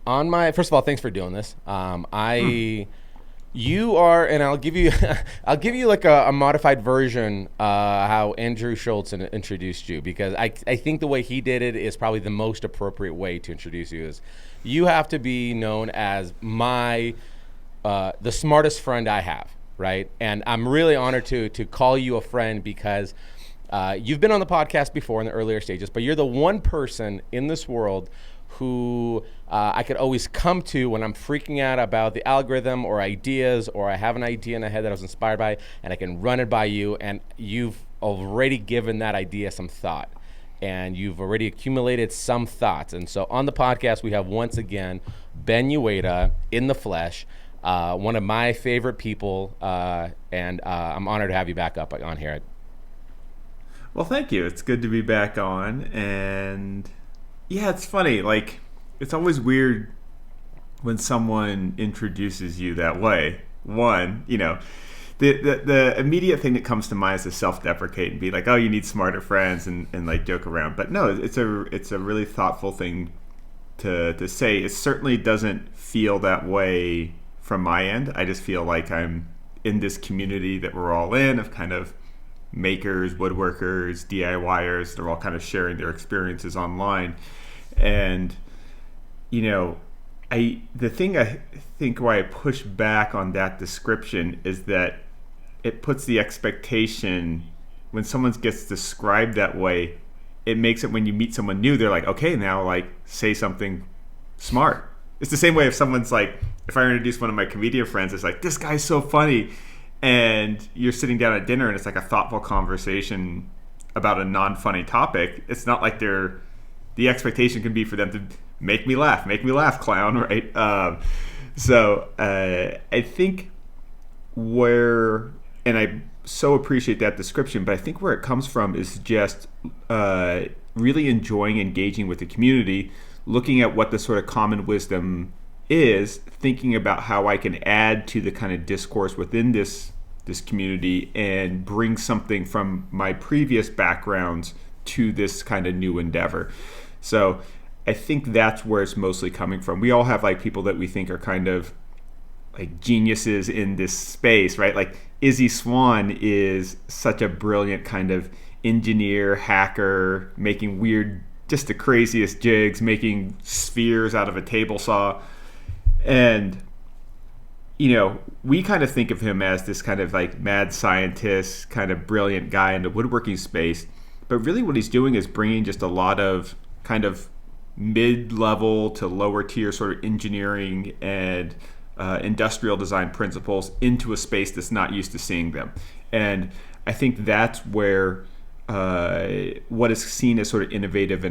On my first of all, thanks for doing this. You are, and I'll give you, I'll give you like a modified version how Andrew Schultz introduced you, because I think the way he did it is probably the most appropriate way to introduce you. Is you have to be known as my the smartest friend I have, right? And I'm really honored to call you a friend because you've been on the podcast before in the earlier stages, but you're the one person in this world who I could always come to when I'm freaking out about the algorithm or ideas, or I have an idea in my head that I was inspired by, and I can run it by you, and you've already given that idea some thought, and you've already accumulated some thoughts. And so on the podcast, we have once again Ben Uyeda in the flesh, one of my favorite people, and I'm honored to have you back up on here. Well, thank you. It's good to be back on, and yeah, it's funny. Like, it's always weird when someone introduces you that way. One, the immediate thing that comes to mind is to self-deprecate and be like, "Oh, you need smarter friends," and like joke around. But no, it's a really thoughtful thing to say. It certainly doesn't feel that way from my end. I just feel like I'm in this community that we're all in, of kind of makers, woodworkers, DIYers. They're all kind of sharing their experiences online. And the thing I think why I push back on that description is that it puts the expectation when someone gets described that way. It makes it when you meet someone new, they're like, okay, now like say something smart. It's the same way if someone's like, if I introduce one of my comedian friends, it's like, this guy's so funny, and you're sitting down at dinner and it's like a thoughtful conversation about a non-funny topic. It's not like the expectation can be for them to make me laugh, clown, right? So I think and I so appreciate that description, but I think where it comes from is just really enjoying engaging with the community, looking at what the sort of common wisdom is, thinking about how I can add to the kind of discourse within this community and bring something from my previous backgrounds to this kind of new endeavor. So I think that's where it's mostly coming from. We all have like people that we think are kind of like geniuses in this space, right? Like Izzy Swann is such a brilliant kind of engineer, hacker, making weird, just the craziest jigs, making spheres out of a table saw. And, we kind of think of him as this kind of like mad scientist, kind of brilliant guy in the woodworking space. But really what he's doing is bringing just a lot of kind of mid-level to lower tier sort of engineering and industrial design principles into a space that's not used to seeing them. And I think that's where what is seen as sort of innovative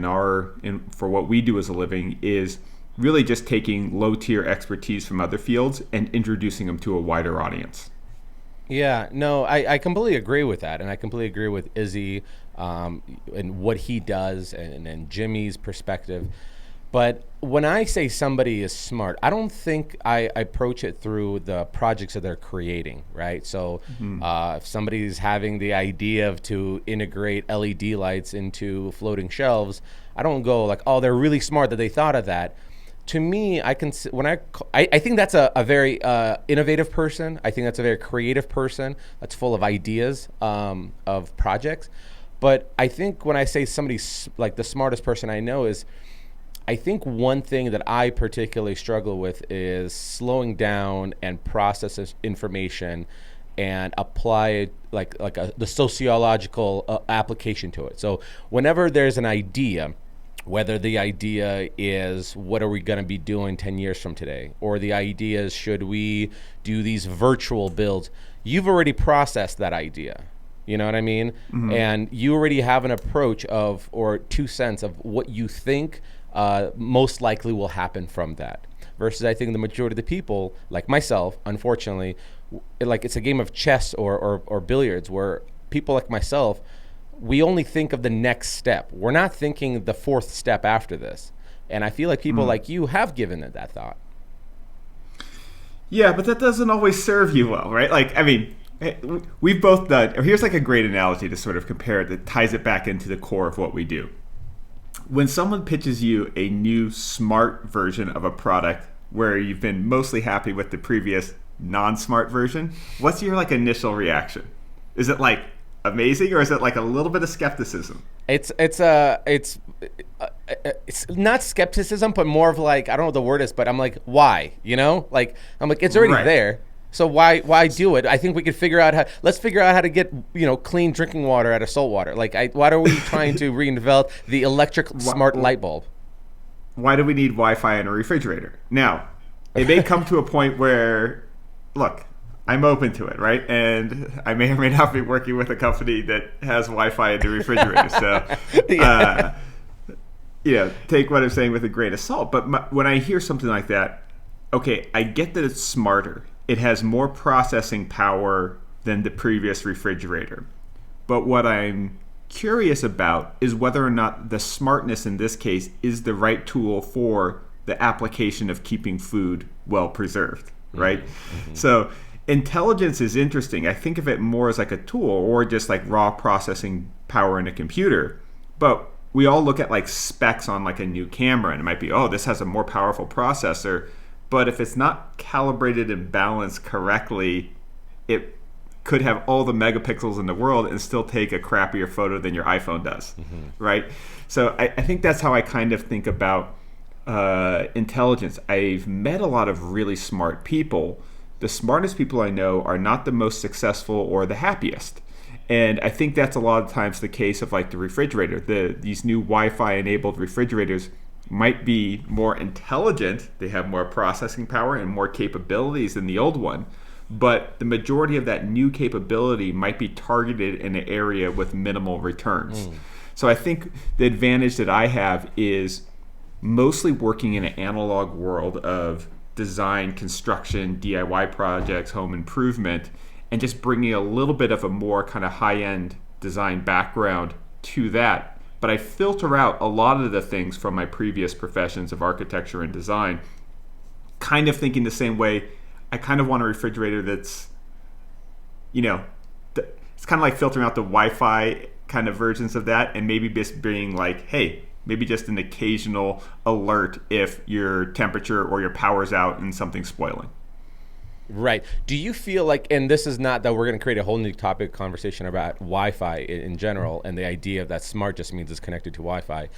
for what we do as a living is really just taking low-tier expertise from other fields and introducing them to a wider audience. Yeah, no, I completely agree with that. And I completely agree with Izzy and what he does and Jimmy's perspective. But when I say somebody is smart, I don't think I approach it through the projects that they're creating, right? So if somebody's having the idea to integrate LED lights into floating shelves, I don't go like, oh, they're really smart that they thought of that. To me, I think that's a very innovative person. I think that's a very creative person that's full of ideas of projects. But I think when I say somebody's like the smartest person I know is, I think one thing that I particularly struggle with is slowing down and process information and apply it like the sociological application to it. So whenever there's an idea, whether the idea is what are we going to be doing 10 years from today, or the idea is should we do these virtual builds, you've already processed that idea. You know what I mean? Mm-hmm. And you already have an approach or 2 cents of what you think most likely will happen from that. Versus I think the majority of the people, like myself, unfortunately, like it's a game of chess or billiards where people like myself, we only think of the next step. We're not thinking the fourth step after this. And I feel like people like you have given it that thought. Yeah, but that doesn't always serve you well, right? Like, I mean, we've both done, or here's like a great analogy to sort of compare it that ties it back into the core of what we do. When someone pitches you a new smart version of a product where you've been mostly happy with the previous non-smart version, what's your like initial reaction? Is it like amazing, or is it like a little bit of skepticism? It's not skepticism, but more of like, I don't know what the word is, but I'm like, why? You know, like I'm like, it's already Right. there. So why do it? I think we could let's figure out how to get, clean drinking water out of salt water. Like, why are we trying to reinvent the electric smart light bulb? Why do we need Wi-Fi in a refrigerator? Now, it may come to a point where, look, I'm open to it, right? And I may or may not be working with a company that has Wi-Fi in the refrigerator. So, Yeah. take what I'm saying with a grain of salt. But when I hear something like that, okay, I get that it's smarter. It has more processing power than the previous refrigerator. But what I'm curious about is whether or not the smartness in this case is the right tool for the application of keeping food well preserved, right? Mm-hmm. So intelligence is interesting. I think of it more as like a tool or just like raw processing power in a computer. But we all look at like specs on like a new camera, and it might be, oh, this has a more powerful processor. But if it's not calibrated and balanced correctly, it could have all the megapixels in the world and still take a crappier photo than your iPhone does, right? So I think that's how I kind of think about intelligence. I've met a lot of really smart people. The smartest people I know are not the most successful or the happiest. And I think that's a lot of times the case of like the refrigerator. These new Wi-Fi enabled refrigerators might be more intelligent. They have more processing power and more capabilities than the old one. But the majority of that new capability might be targeted in an area with minimal returns. So I think the advantage that I have is mostly working in an analog world of design, construction, DIY projects, home improvement, and just bringing a little bit of a more kind of high-end design background to that. But I filter out a lot of the things from my previous professions of architecture and design, kind of thinking the same way. I kind of want a refrigerator that's, it's kind of like filtering out the Wi-Fi kind of versions of that, and maybe just being like, hey, maybe just an occasional alert if your temperature or your power's out and something's spoiling. Right. Do you feel like, and this is not that we're going to create a whole new topic conversation about Wi-Fi in general, and the idea that smart just means it's connected to Wi-Fi.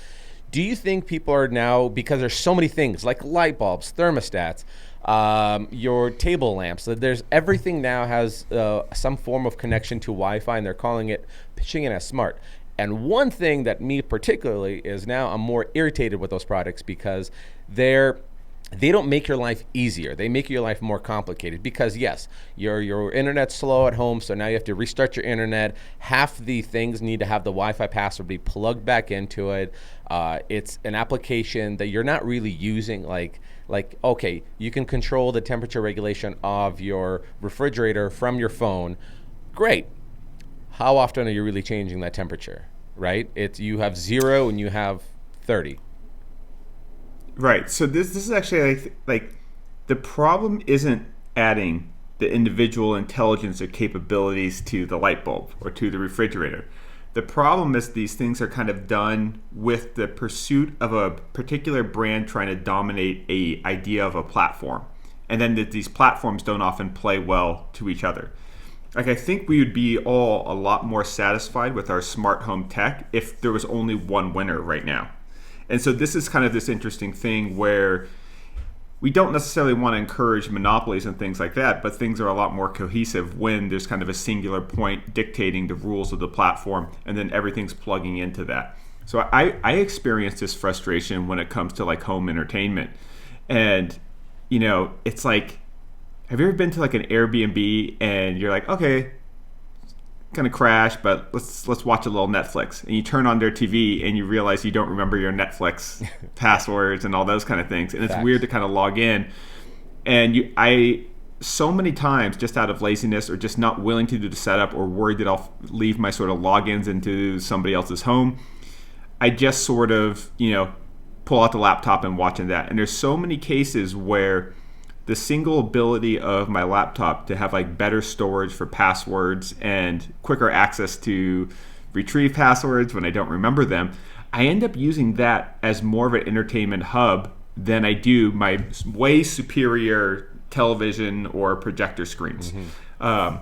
Do you think people are now, because there's so many things like light bulbs, thermostats, your table lamps, that there's everything now has some form of connection to Wi-Fi, and they're pitching it as smart. And one thing that me particularly is now I'm more irritated with those products because they don't make your life easier. They make your life more complicated because, yes, your internet's slow at home, so now you have to restart your internet. Half the things need to have the Wi-Fi password be plugged back into it. It's an application that you're not really using. Like, okay, you can control the temperature regulation of your refrigerator from your phone. Great. How often are you really changing that temperature, right? You have 0 and you have 30. Right. So this is actually like the problem isn't adding the individual intelligence or capabilities to the light bulb or to the refrigerator. The problem is these things are kind of done with the pursuit of a particular brand trying to dominate a idea of a platform. And then these platforms don't often play well to each other. Like, I think we would be all a lot more satisfied with our smart home tech if there was only one winner right now. And so this is kind of this interesting thing where we don't necessarily want to encourage monopolies and things like that, but things are a lot more cohesive when there's kind of a singular point dictating the rules of the platform, and then everything's plugging into that. So I experience this frustration when it comes to like home entertainment. And, it's like, have you ever been to like an Airbnb and you're like, okay, gonna crash, but let's watch a little Netflix, and you turn on their TV and you realize you don't remember your Netflix passwords and all those kind of things, and it's Facts. weird to kind of log in. And I so many times, just out of laziness or just not willing to do the setup or worried that I'll leave my sort of logins into somebody else's home, I just sort of pull out the laptop and watching that. And there's so many cases where the single ability of my laptop to have like better storage for passwords and quicker access to retrieve passwords when I don't remember them, I end up using that as more of an entertainment hub than I do my way superior television or projector screens. And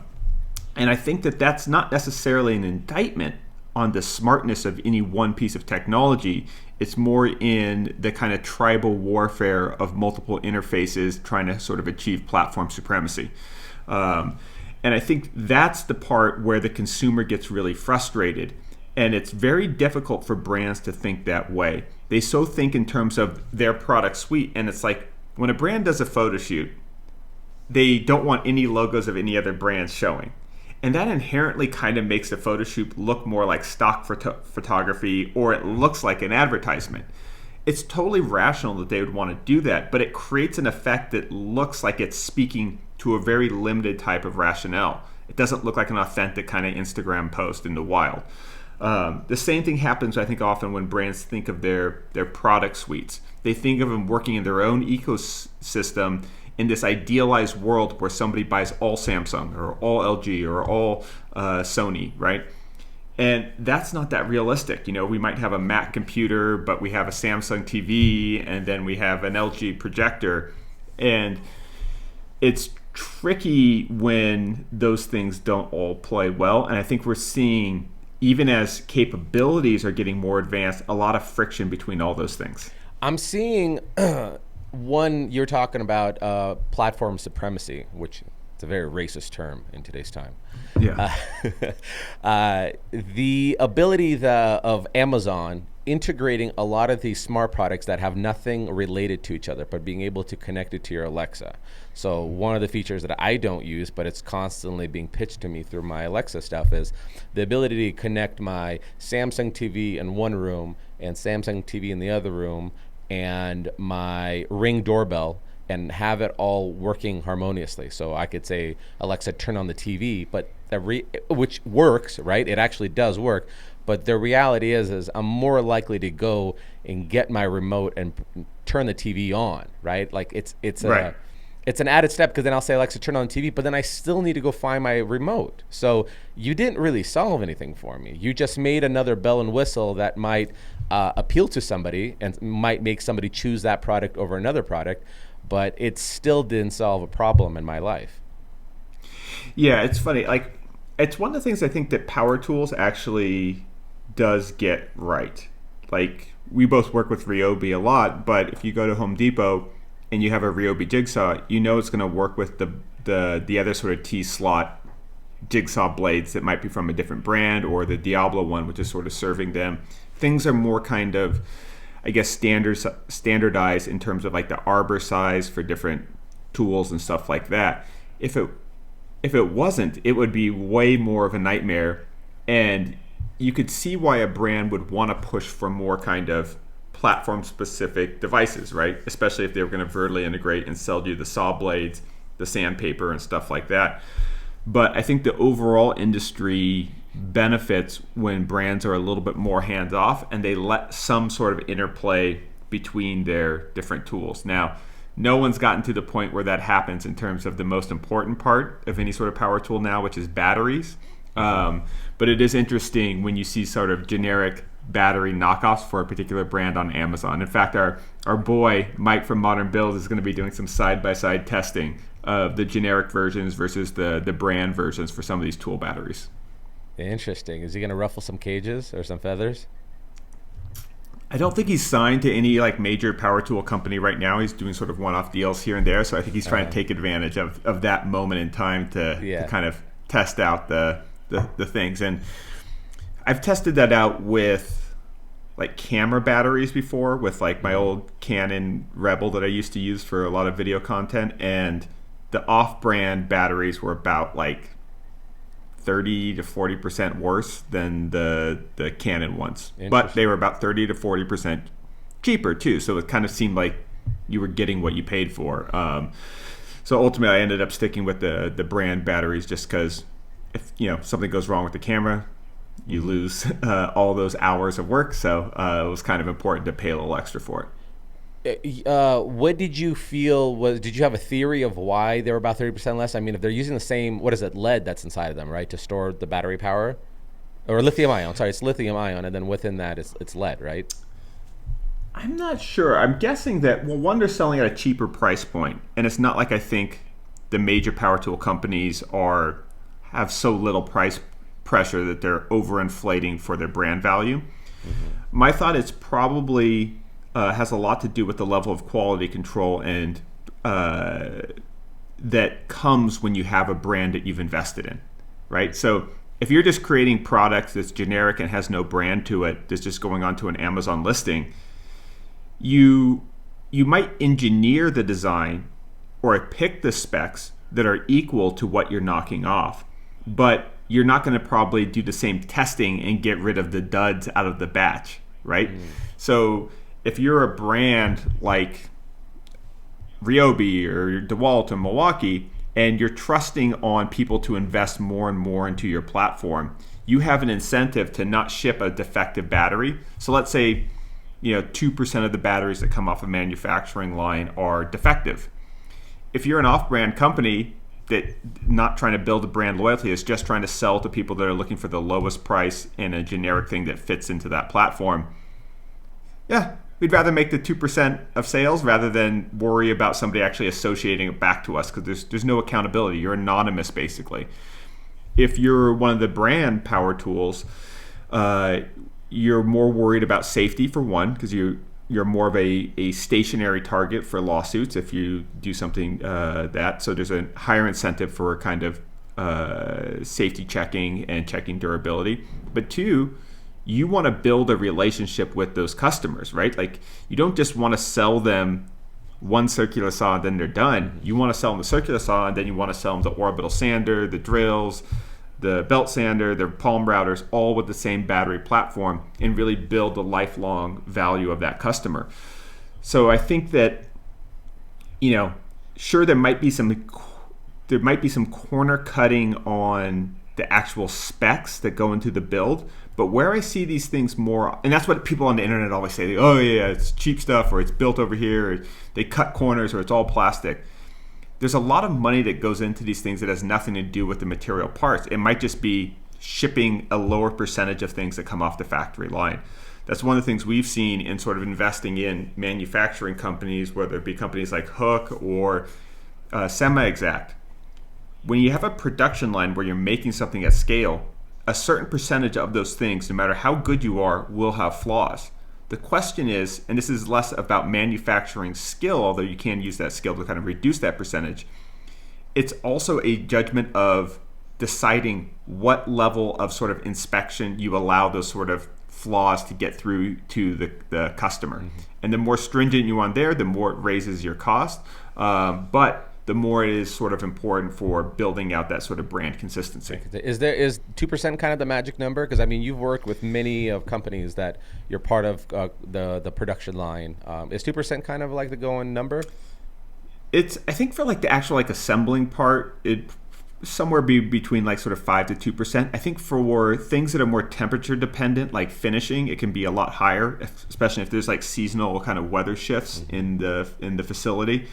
I think that that's not necessarily an indictment on the smartness of any one piece of technology. It's more in the kind of tribal warfare of multiple interfaces trying to sort of achieve platform supremacy. And I think that's the part where the consumer gets really frustrated. And it's very difficult for brands to think that way. They so think in terms of their product suite. And it's like when a brand does a photo shoot, they don't want any logos of any other brands showing. And that inherently kind of makes the photo shoot look more like stock photography, or it looks like an advertisement. It's totally rational that they would want to do that, but it creates an effect that looks like it's speaking to a very limited type of rationale. It doesn't look like an authentic kind of Instagram post in the wild. The same thing happens, I think, often when brands think of their product suites. They think of them working in their own ecosystem in this idealized world where somebody buys all Samsung or all LG or all Sony, right? And that's not that realistic. You know, we might have a Mac computer, but we have a Samsung TV, and then we have an LG projector. And it's tricky when those things don't all play well. And I think we're seeing, even as capabilities are getting more advanced, a lot of friction between all those things. I'm seeing one, you're talking about platform supremacy, which it's a very racist term in today's time. Yeah. The ability of Amazon integrating a lot of these smart products that have nothing related to each other, but being able to connect it to your Alexa. So one of the features that I don't use, but it's constantly being pitched to me through my Alexa stuff, is the ability to connect my Samsung TV in one room and Samsung TV in the other room and my Ring doorbell and have it all working harmoniously. So I could say, Alexa, turn on the TV, but which works, right? It actually does work. But the reality is I'm more likely to go and get my remote and turn the TV on, right? Like it's right. It's an added step, because then I'll say, Alexa, turn on the TV, but then I still need to go find my remote. So you didn't really solve anything for me. You just made another bell and whistle that might appeal to somebody and might make somebody choose that product over another product, but it still didn't solve a problem in my life. Yeah, it's funny. Like, it's one of the things I think that Power Tools actually does get right. Like, we both work with Ryobi a lot, but if you go to Home Depot and you have a Ryobi jigsaw, you know it's going to work with the other sort of T-slot jigsaw blades that might be from a different brand, or the Diablo one, which is sort of serving them. Things are more kind of, I guess, standardized in terms of like the arbor size for different tools and stuff like that. If it wasn't, it would be way more of a nightmare, and you could see why a brand would want to push for more kind of platform-specific devices, right? Especially if they were going to vertically integrate and sell you the saw blades, the sandpaper, and stuff like that. But I think the overall industry benefits when brands are a little bit more hands-off and they let some sort of interplay between their different tools. Now, no one's gotten to the point where that happens in terms of the most important part of any sort of power tool now, which is batteries. But it is interesting when you see sort of generic battery knockoffs for a particular brand on Amazon. In fact, our boy Mike from Modern Builds is going to be doing some side-by-side testing of the generic versions versus the brand versions for some of these tool batteries. Interesting. Is he going to ruffle some cages or some feathers? I don't think he's signed to any like major power tool company right now. He's doing sort of one-off deals here and there. So I think he's trying to take advantage of that moment in time to kind of test out the things. And I've tested that out with like camera batteries before, with like my old Canon Rebel that I used to use for a lot of video content, and the off-brand batteries were about like 30 to 40% worse than the Canon ones, but they were about 30 to 40% cheaper too. So it kind of seemed like you were getting what you paid for. So ultimately, I ended up sticking with the brand batteries, just because if something goes wrong with the camera, you lose all those hours of work. So it was kind of important to pay a little extra for it. What did you feel did you have a theory of why they were about 30% less? I mean, if they're using the same, what is it, lead that's inside of them, right, to store the battery power? Or lithium ion. Sorry, it's lithium ion, and then within that, it's lead, right? I'm not sure. I'm guessing that, well, one, they're selling at a cheaper price point, and it's not like I think the major power tool companies have so little price pressure that they're overinflating for their brand value. My thought is probably has a lot to do with the level of quality control and that comes when you have a brand that you've invested in, right? So if you're just creating products that's generic and has no brand to it, that's just going onto an Amazon listing, you might engineer the design or pick the specs that are equal to what you're knocking off, but you're not going to probably do the same testing and get rid of the duds out of the batch, right? So if you're a brand like Ryobi or DeWalt or Milwaukee, and you're trusting on people to invest more and more into your platform, you have an incentive to not ship a defective battery. So let's say 2% of the batteries that come off a manufacturing line are defective. If you're an off-brand company that not trying to build a brand loyalty, is just trying to sell to people that are looking for the lowest price and a generic thing that fits into that platform, we'd rather make the 2% of sales rather than worry about somebody actually associating it back to us, because there's no accountability. You're anonymous, basically. If you're one of the brand power tools, you're more worried about safety, for one, because you're more of a stationary target for lawsuits if you do something that. So there's a higher incentive for kind of safety checking and checking durability. But two, you want to build a relationship with those customers, right? Like, you don't just want to sell them one circular saw and then they're done. You want to sell them the circular saw, and then you want to sell them the orbital sander, the drills, the belt sander, the palm routers, all with the same battery platform, and really build the lifelong value of that customer. So I think that, sure, there might be some corner cutting on the actual specs that go into the build, but where I see these things more, and that's what people on the internet always say, oh yeah, it's cheap stuff, or it's built over here, or they cut corners, or it's all plastic. There's a lot of money that goes into these things that has nothing to do with the material parts. It might just be shipping a lower percentage of things that come off the factory line. That's one of the things we've seen in sort of investing in manufacturing companies, whether it be companies like Hook or Semi-Exact. When you have a production line where you're making something at scale, a certain percentage of those things, no matter how good you are, will have flaws. The question is, and this is less about manufacturing skill, although you can use that skill to kind of reduce that percentage, it's also a judgment of deciding what level of sort of inspection you allow those sort of flaws to get through to the customer. And the more stringent you are there, the more it raises your cost. But the more it is sort of important for building out that sort of brand consistency. Is 2% kind of the magic number? Because you've worked with many of companies that you're part of the production line. Is 2% kind of like the going number? It's, I think, for like the actual like assembling part, it somewhere between like sort of 5 to 2%. I think for things that are more temperature dependent, like finishing, it can be a lot higher, especially if there's like seasonal kind of weather shifts in the facility.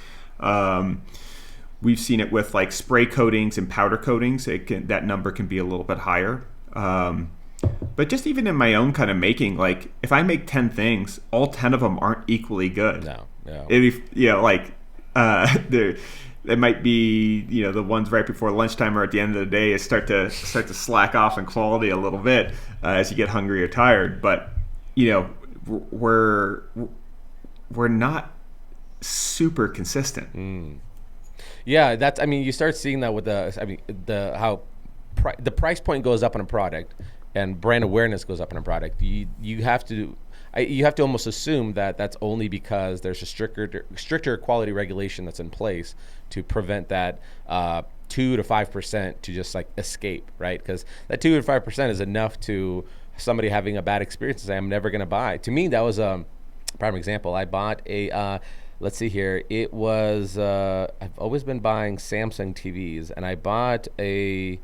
We've seen it with like spray coatings and powder coatings. That number can be a little bit higher. But just even in my own kind of making, like if I make 10 things, all 10 of them aren't equally good. No. It might be, the ones right before lunchtime or at the end of the day start to slack off in quality a little bit as you get hungry or tired. But we're not super consistent. Yeah, that's. You start seeing that with the price point goes up on a product, and brand awareness goes up on a product. You have to almost assume that that's only because there's a stricter quality regulation that's in place to prevent that 2 to 5% to just like escape, right? Because that 2 to 5% is enough to somebody having a bad experience and say, I'm never going to buy. To me, that was a prime example. I bought a. Let's see here. It was, I've always been buying Samsung TVs, and I bought a,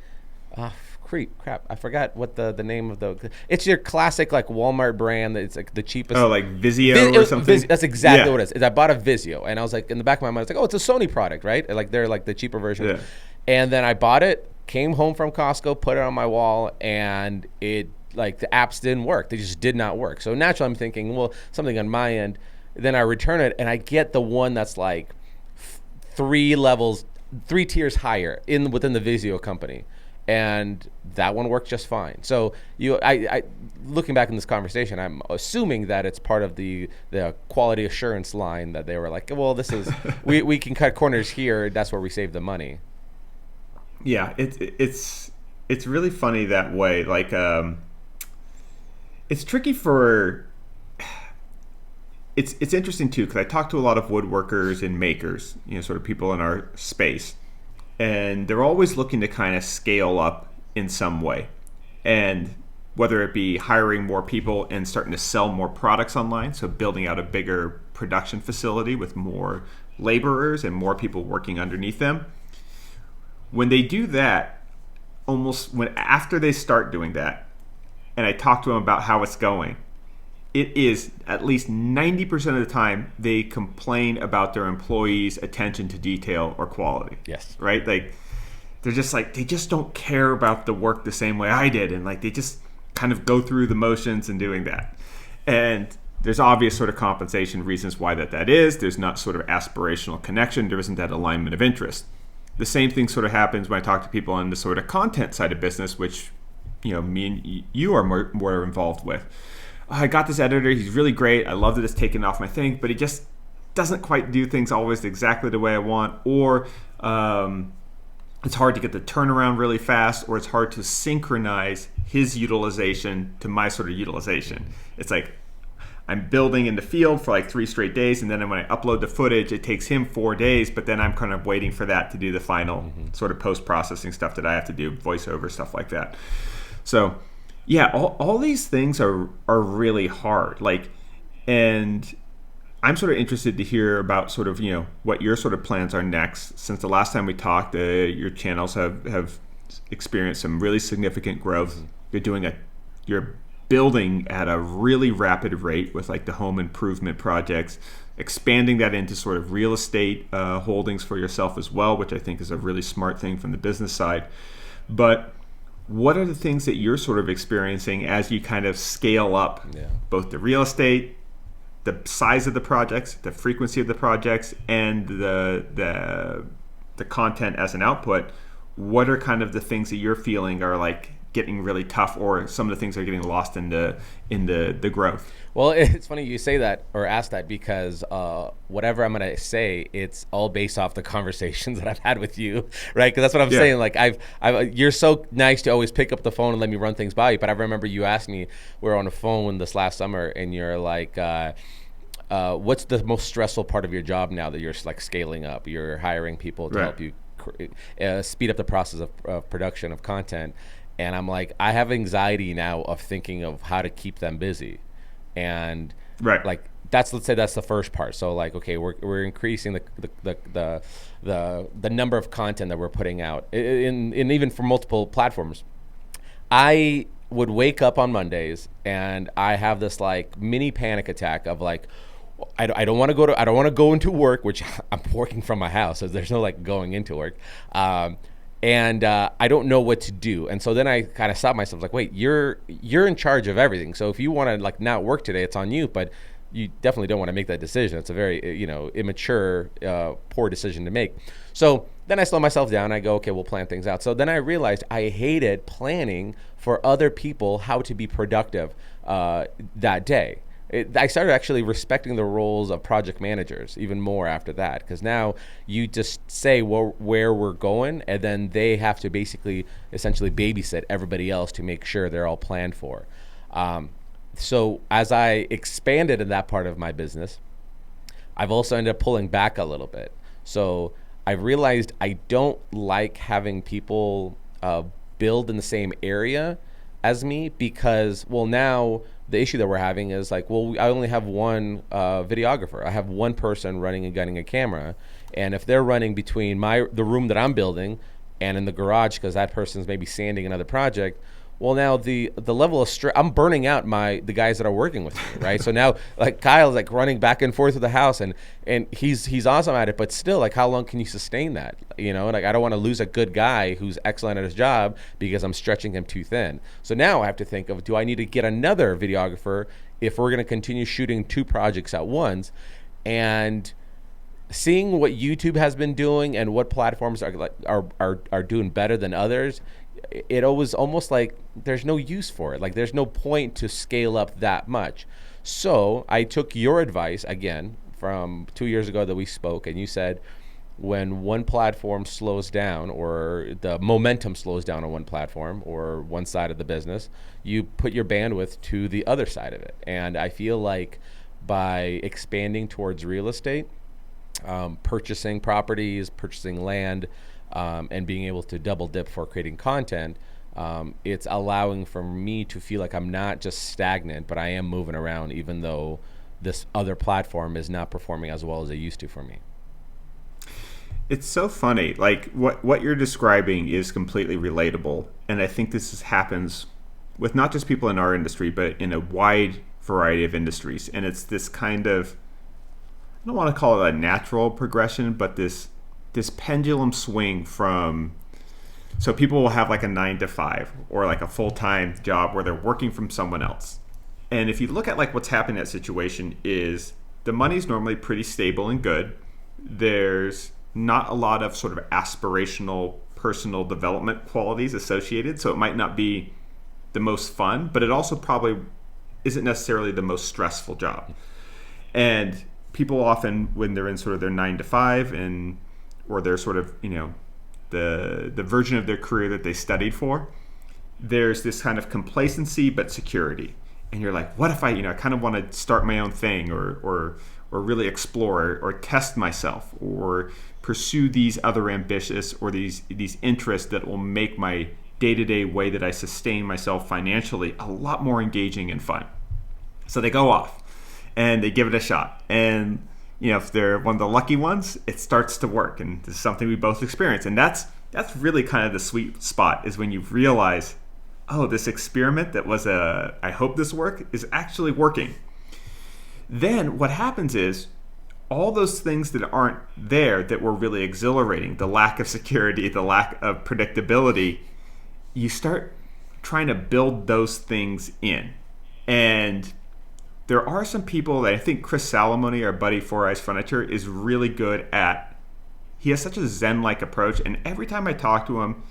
crap. I forgot what the name of it's your classic like Walmart brand. It's like the cheapest. Oh, like Vizio or something? That's exactly what it is. I bought a Vizio, and I was like, in the back of my mind, I was like, oh, it's a Sony product, right? Like they're like the cheaper version. Yeah. And then I bought it, came home from Costco, put it on my wall, and it like the apps didn't work. They just did not work. So naturally I'm thinking, well, something on my end. Then I return it and I get the one that's like 3 tiers higher within the Visio company. And that one worked just fine. So I looking back in this conversation, I'm assuming that it's part of the quality assurance line that they were like, well, this is we can cut corners here. That's where we save the money. Yeah, it's really funny that way. Like, it's tricky for. It's interesting too, because I talk to a lot of woodworkers and makers, sort of people in our space, and they're always looking to kind of scale up in some way, and whether it be hiring more people and starting to sell more products online, so building out a bigger production facility with more laborers and more people working underneath them. When they do that, after they start doing that, and I talk to them about how it's going, it is at least 90% of the time they complain about their employees' attention to detail or quality. Yes. Right? Like, they're just like, they just don't care about the work the same way I did. And like, they just kind of go through the motions in doing that. And there's obvious sort of compensation reasons why that is. There's not sort of aspirational connection. There isn't that alignment of interest. The same thing sort of happens when I talk to people on the sort of content side of business, which, me and you are more involved with. I got this editor, he's really great, I love that it's taken off my thing, but he just doesn't quite do things always exactly the way I want, or it's hard to get the turnaround really fast, or it's hard to synchronize his utilization to my sort of utilization. It's like I'm building in the field for like 3 straight days, and then when I upload the footage, it takes him 4 days, but then I'm kind of waiting for that to do the final sort of post-processing stuff that I have to do, voiceover, stuff like that. So yeah, all these things are really hard. Like, and I'm sort of interested to hear about sort of, what your sort of plans are next. Since the last time we talked, your channels have experienced some really significant growth. You're building at a really rapid rate with like the home improvement projects, expanding that into sort of real estate holdings for yourself as well, which I think is a really smart thing from the business side. But what are the things that you're sort of experiencing as you kind of scale up both the real estate, the size of the projects, the frequency of the projects, and the content as an output? What are kind of the things that you're feeling are like getting really tough, or some of the things are getting lost in the growth? Well, it's funny you say that or ask that, because whatever I'm going to say, it's all based off the conversations that I've had with you, right? Because that's what I'm saying. Like, you're so nice to always pick up the phone and let me run things by you. But I remember you asked me, we were on the phone this last summer, and you're like, what's the most stressful part of your job now that you're like scaling up? You're hiring people to help you speed up the process of production of content. And I'm like, I have anxiety now of thinking of how to keep them busy. And like, let's say that's the first part. So like, okay, we're increasing the number of content that we're putting out in even for multiple platforms. I would wake up on Mondays and I have this like mini panic attack of like, I don't want to go into work, which I'm working from my house, so there's no like going into work. And I don't know what to do. And so then I kind of stopped myself, like, wait, you're in charge of everything. So if you want to like not work today, it's on you. But you definitely don't want to make that decision. It's a very immature, poor decision to make. So then I slow myself down. I go, okay, we'll plan things out. So then I realized I hated planning for other people how to be productive that day. I started actually respecting the roles of project managers even more after that, because now you just say where we're going, and then they have to basically essentially babysit everybody else to make sure they're all planned for. So as I expanded in that part of my business, I've also ended up pulling back a little bit. So I realized I don't like having people build in the same area as me, because, well, now the issue that we're having is like, well, I only have one videographer. I have one person running and gunning a camera. And if they're running between the room that I'm building and in the garage, because that person's maybe sanding another project, Well, now the level of stress, I'm burning out the guys that are working with me, right? So now like Kyle's like running back and forth to the house, and he's awesome at it, but still, like, how long can you sustain that? Like, I don't want to lose a good guy who's excellent at his job because I'm stretching him too thin. So now I have to think of, do I need to get another videographer if we're going to continue shooting 2 projects at once? And seeing what YouTube has been doing and what platforms are doing better than others, it was almost like there's no use for it. Like, there's no point to scale up that much. So I took your advice again from 2 years ago that we spoke, and you said when one platform slows down, or the momentum slows down on one platform or one side of the business, you put your bandwidth to the other side of it. And I feel like by expanding towards real estate, purchasing properties, purchasing land, and being able to double dip for creating content, it's allowing for me to feel like I'm not just stagnant, but I am moving around, even though this other platform is not performing as well as it used to for me. It's so funny. Like, what you're describing is completely relatable. And I think happens with not just people in our industry, but in a wide variety of industries. And it's this kind of, I don't want to call it a natural progression, but this pendulum swing from, so people will have like a 9 to 5 or like a full-time job where they're working from someone else. And if you look at like what's happened in that situation, is the money's normally pretty stable and good. There's not a lot of sort of aspirational personal development qualities associated. So it might not be the most fun, but it also probably isn't necessarily the most stressful job. And people often, when they're in sort of their 9 to 5 or they're sort of, the version of their career that they studied for, there's this kind of complacency but security. And you're like, what if I kind of want to start my own thing, or really explore or test myself, or pursue these other ambitious or these interests that will make my day-to-day way that I sustain myself financially a lot more engaging and fun. So they go off and they give it a shot. And if they're one of the lucky ones, it starts to work. And this is something we both experience. And that's really kind of the sweet spot, is when you realize, oh, this experiment that was I hope this work is actually working. Then what happens is all those things that aren't there that were really exhilarating, the lack of security, the lack of predictability, you start trying to build those things in. And there are some people that I think Chris Salamone, our buddy, Four Eyes Furniture, is really good at. He has such a Zen-like approach, and every time I talk to him,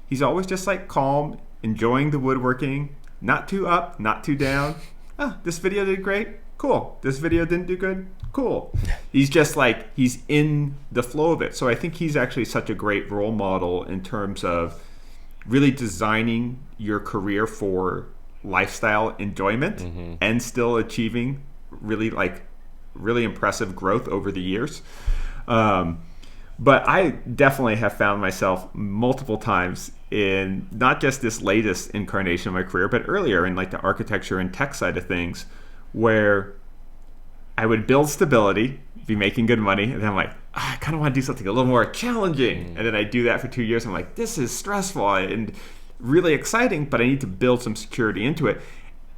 he's always just like calm, enjoying the woodworking, not too up, not too down. Oh, this video did great. Cool. This video didn't do good. Cool. He's just like, he's in the flow of it. So I think he's actually such a great role model in terms of really designing your career for lifestyle enjoyment, and still achieving really impressive growth over the years. But I definitely have found myself multiple times in not just this latest incarnation of my career, but earlier in like the architecture and tech side of things, where I would build stability, be making good money, and then I'm like, I kind of want to do something a little more challenging. And then I do that for 2 years. I'm like, this is stressful and really exciting, but I need to build some security into it.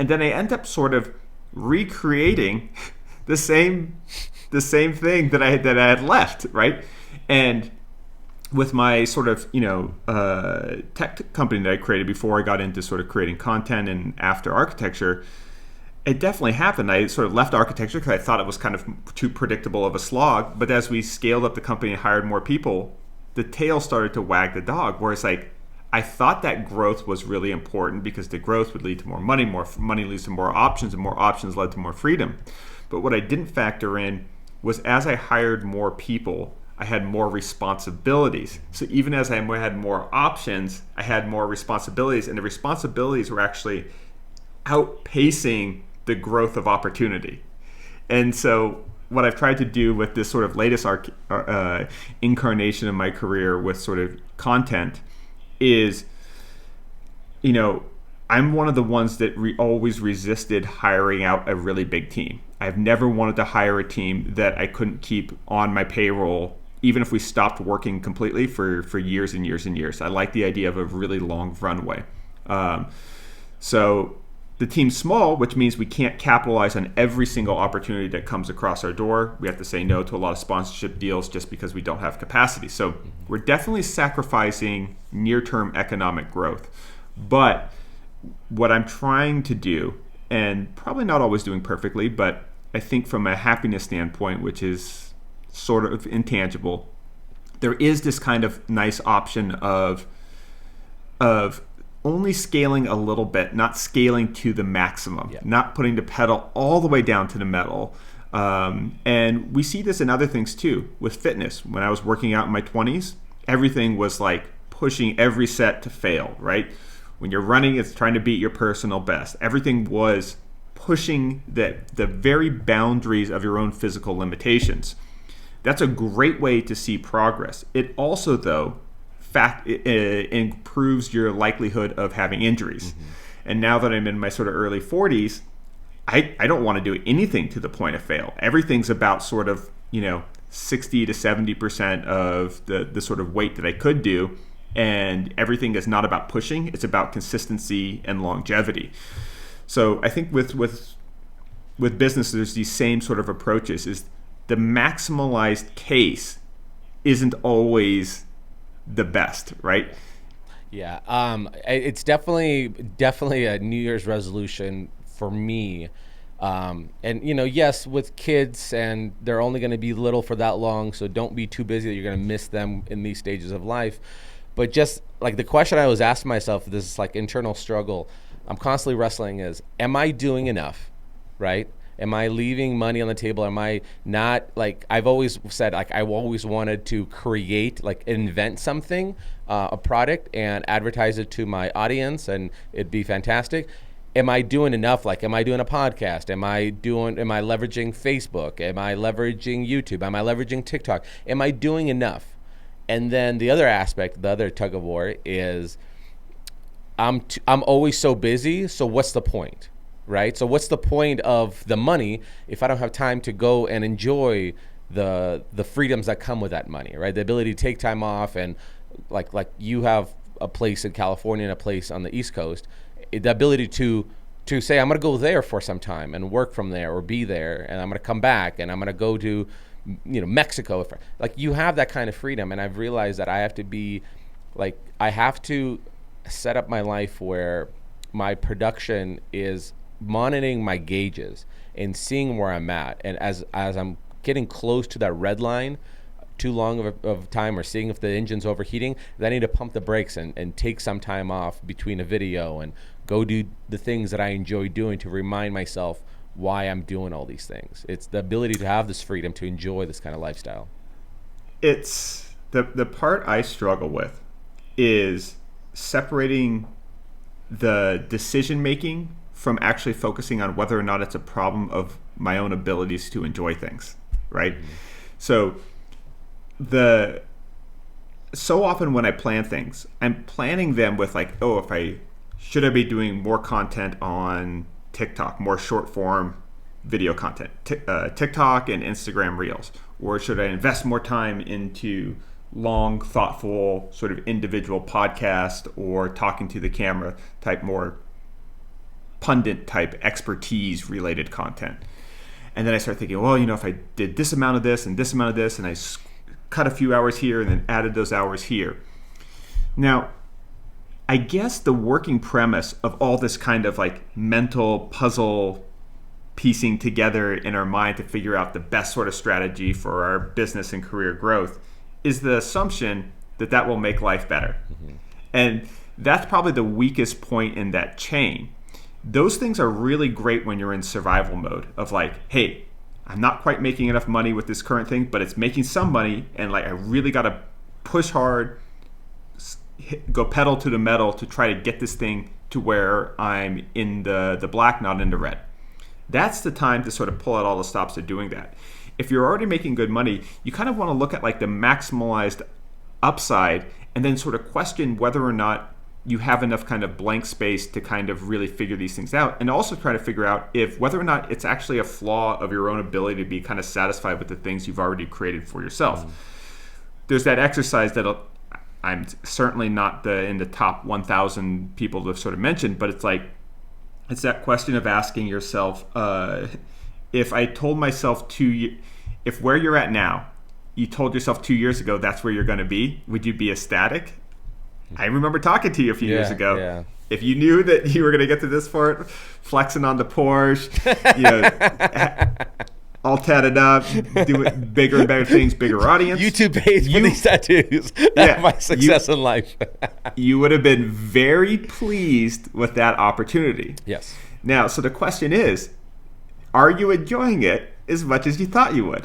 And then I end up sort of recreating the same thing that I had left, right? And with my sort of tech company that I created before I got into sort of creating content and after architecture, it definitely happened. I sort of left architecture because I thought it was kind of too predictable of a slog. But as we scaled up the company and hired more people, the tail started to wag the dog. Whereas like, I thought that growth was really important because the growth would lead to more money leads to more options, and more options led to more freedom. But what I didn't factor in was, as I hired more people, I had more responsibilities. So even as I had more options, I had more responsibilities, and the responsibilities were actually outpacing the growth of opportunity. And so what I've tried to do with this sort of latest incarnation of my career with sort of content is, I'm one of the ones that always resisted hiring out a really big team. I've never wanted to hire a team that I couldn't keep on my payroll, even if we stopped working completely for years and years and years. I like the idea of a really long runway. So the team's small, which means we can't capitalize on every single opportunity that comes across our door. We have to say no to a lot of sponsorship deals just because we don't have capacity. So we're definitely sacrificing near-term economic growth. But what I'm trying to do, and probably not always doing perfectly, but I think from a happiness standpoint, which is sort of intangible, there is this kind of nice option of only scaling a little bit, not scaling to the maximum, not putting the pedal all the way down to the metal. And we see this in other things too, with fitness. When I was working out in my 20s, everything was like pushing every set to fail, right? When you're running, it's trying to beat your personal best. Everything was pushing the very boundaries of your own physical limitations. That's a great way to see progress. It also, though, it improves your likelihood of having injuries. And now that I'm in my sort of early 40s, I don't want to do anything to the point of fail. Everything's about sort of 60 to 70% of the sort of weight that I could do, and everything is not about pushing. It's about consistency and longevity. So I think with business, there's these same sort of approaches. Is the maximalized case isn't always the best, right? Yeah, it's definitely a New Year's resolution for me. And yes, with kids, and they're only going to be little for that long, so don't be too busy that you're going to miss them in these stages of life. But just like the question I was asking myself, this like internal struggle I'm constantly wrestling is, am I doing enough, right? Am I leaving money on the table? Am I not, like, I've always said, like, I've always wanted to create, like, invent something, a product, and advertise it to my audience, and it'd be fantastic. Am I doing enough? Like, am I doing a podcast? Am I leveraging Facebook? Am I leveraging YouTube? Am I leveraging TikTok? Am I doing enough? And then the other aspect, the other tug of war is, I'm always so busy, so what's the point? Right? So what's the point of the money if I don't have time to go and enjoy the freedoms that come with that money, right? The ability to take time off, and like you have a place in California and a place on the East Coast, the ability to say, I'm going to go there for some time and work from there, or be there, and I'm going to come back and I'm going to go to Mexico. Like, you have that kind of freedom, and I've realized that I have to set up my life where my production is monitoring my gauges and seeing where I'm at, and as I'm getting close to that red line too long of time, or seeing if the engine's overheating, then I need to pump the brakes and take some time off between a video and go do the things that I enjoy doing to remind myself why I'm doing all these things. It's the ability to have this freedom to enjoy this kind of lifestyle. It's the part I struggle with is separating the decision making from actually focusing on whether or not it's a problem of my own abilities to enjoy things, right? So so often when I plan things, I'm planning them with like, should I be doing more content on TikTok, more short form video content, TikTok and Instagram Reels, or should I invest more time into long, thoughtful, sort of individual podcast, or talking to the camera type, more pundit type, expertise related content. And then I start thinking, well, if I did this amount of this and this amount of this, and I cut a few hours here and then added those hours here. Now, I guess the working premise of all this kind of like mental puzzle piecing together in our mind to figure out the best sort of strategy for our business and career growth is the assumption that will make life better. Mm-hmm. And that's probably the weakest point in that chain. Those things are really great when you're in survival mode of like, hey, I'm not quite making enough money with this current thing, but it's making some money, and like I really got to push hard, go pedal to the metal to try to get this thing to where I'm in the black, not in the red. That's the time to sort of pull out all the stops to doing that. If you're already making good money, you kind of want to look at like the maximalized upside, and then sort of question whether or not you have enough kind of blank space to kind of really figure these things out, and also try to figure out if whether or not it's actually a flaw of your own ability to be kind of satisfied with the things you've already created for yourself. Mm-hmm. There's that exercise that I'm certainly not in the top 1,000 people to sort of mention, but it's like, It's that question of asking yourself, if I told myself if where you're at now, you told yourself 2 years ago that's where you're going to be, would you be ecstatic? I remember talking to you a few years ago. Yeah. If you knew that you were going to get to this part, flexing on the Porsche, all tatted up, doing bigger and better things, bigger audience. YouTube pays for these tattoos. That's my success in life. You would have been very pleased with that opportunity. Yes. Now, so the question is, are you enjoying it as much as you thought you would?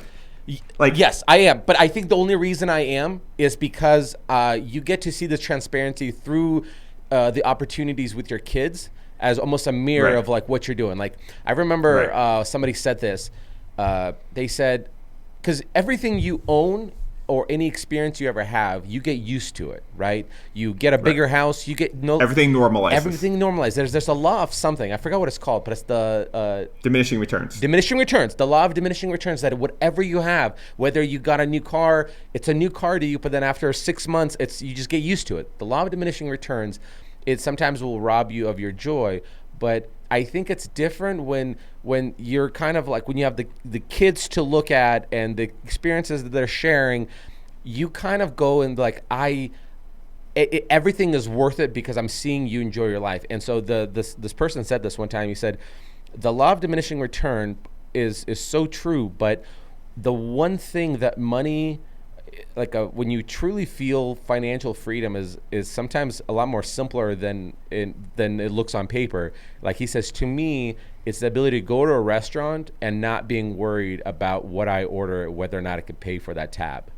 Yes, I am. But I think the only reason I am is because you get to see the transparency through the opportunities with your kids as almost a mirror of like what you're doing. Like I remember somebody said this. They said, because everything you own or any experience you ever have, you get used to it, right? You get a bigger house, you get everything normalizes. Everything normalizes. There's a law of something. I forgot what it's called, but it's the diminishing returns. Diminishing returns. The law of diminishing returns. That whatever you have, whether you got a new car, it's a new car to you, but then after 6 months, you just get used to it. The law of diminishing returns, it sometimes will rob you of your joy, but I think it's different when you're kind of like when you have the kids to look at and the experiences that they're sharing, you kind of go and like everything is worth it because I'm seeing you enjoy your life. And so this person said this one time. He said, the law of diminishing return is so true, but the one thing that money, when you truly feel financial freedom is sometimes a lot more simpler than it looks on paper. Like he says, to me, it's the ability to go to a restaurant and not being worried about what I order, whether or not I could pay for that tab.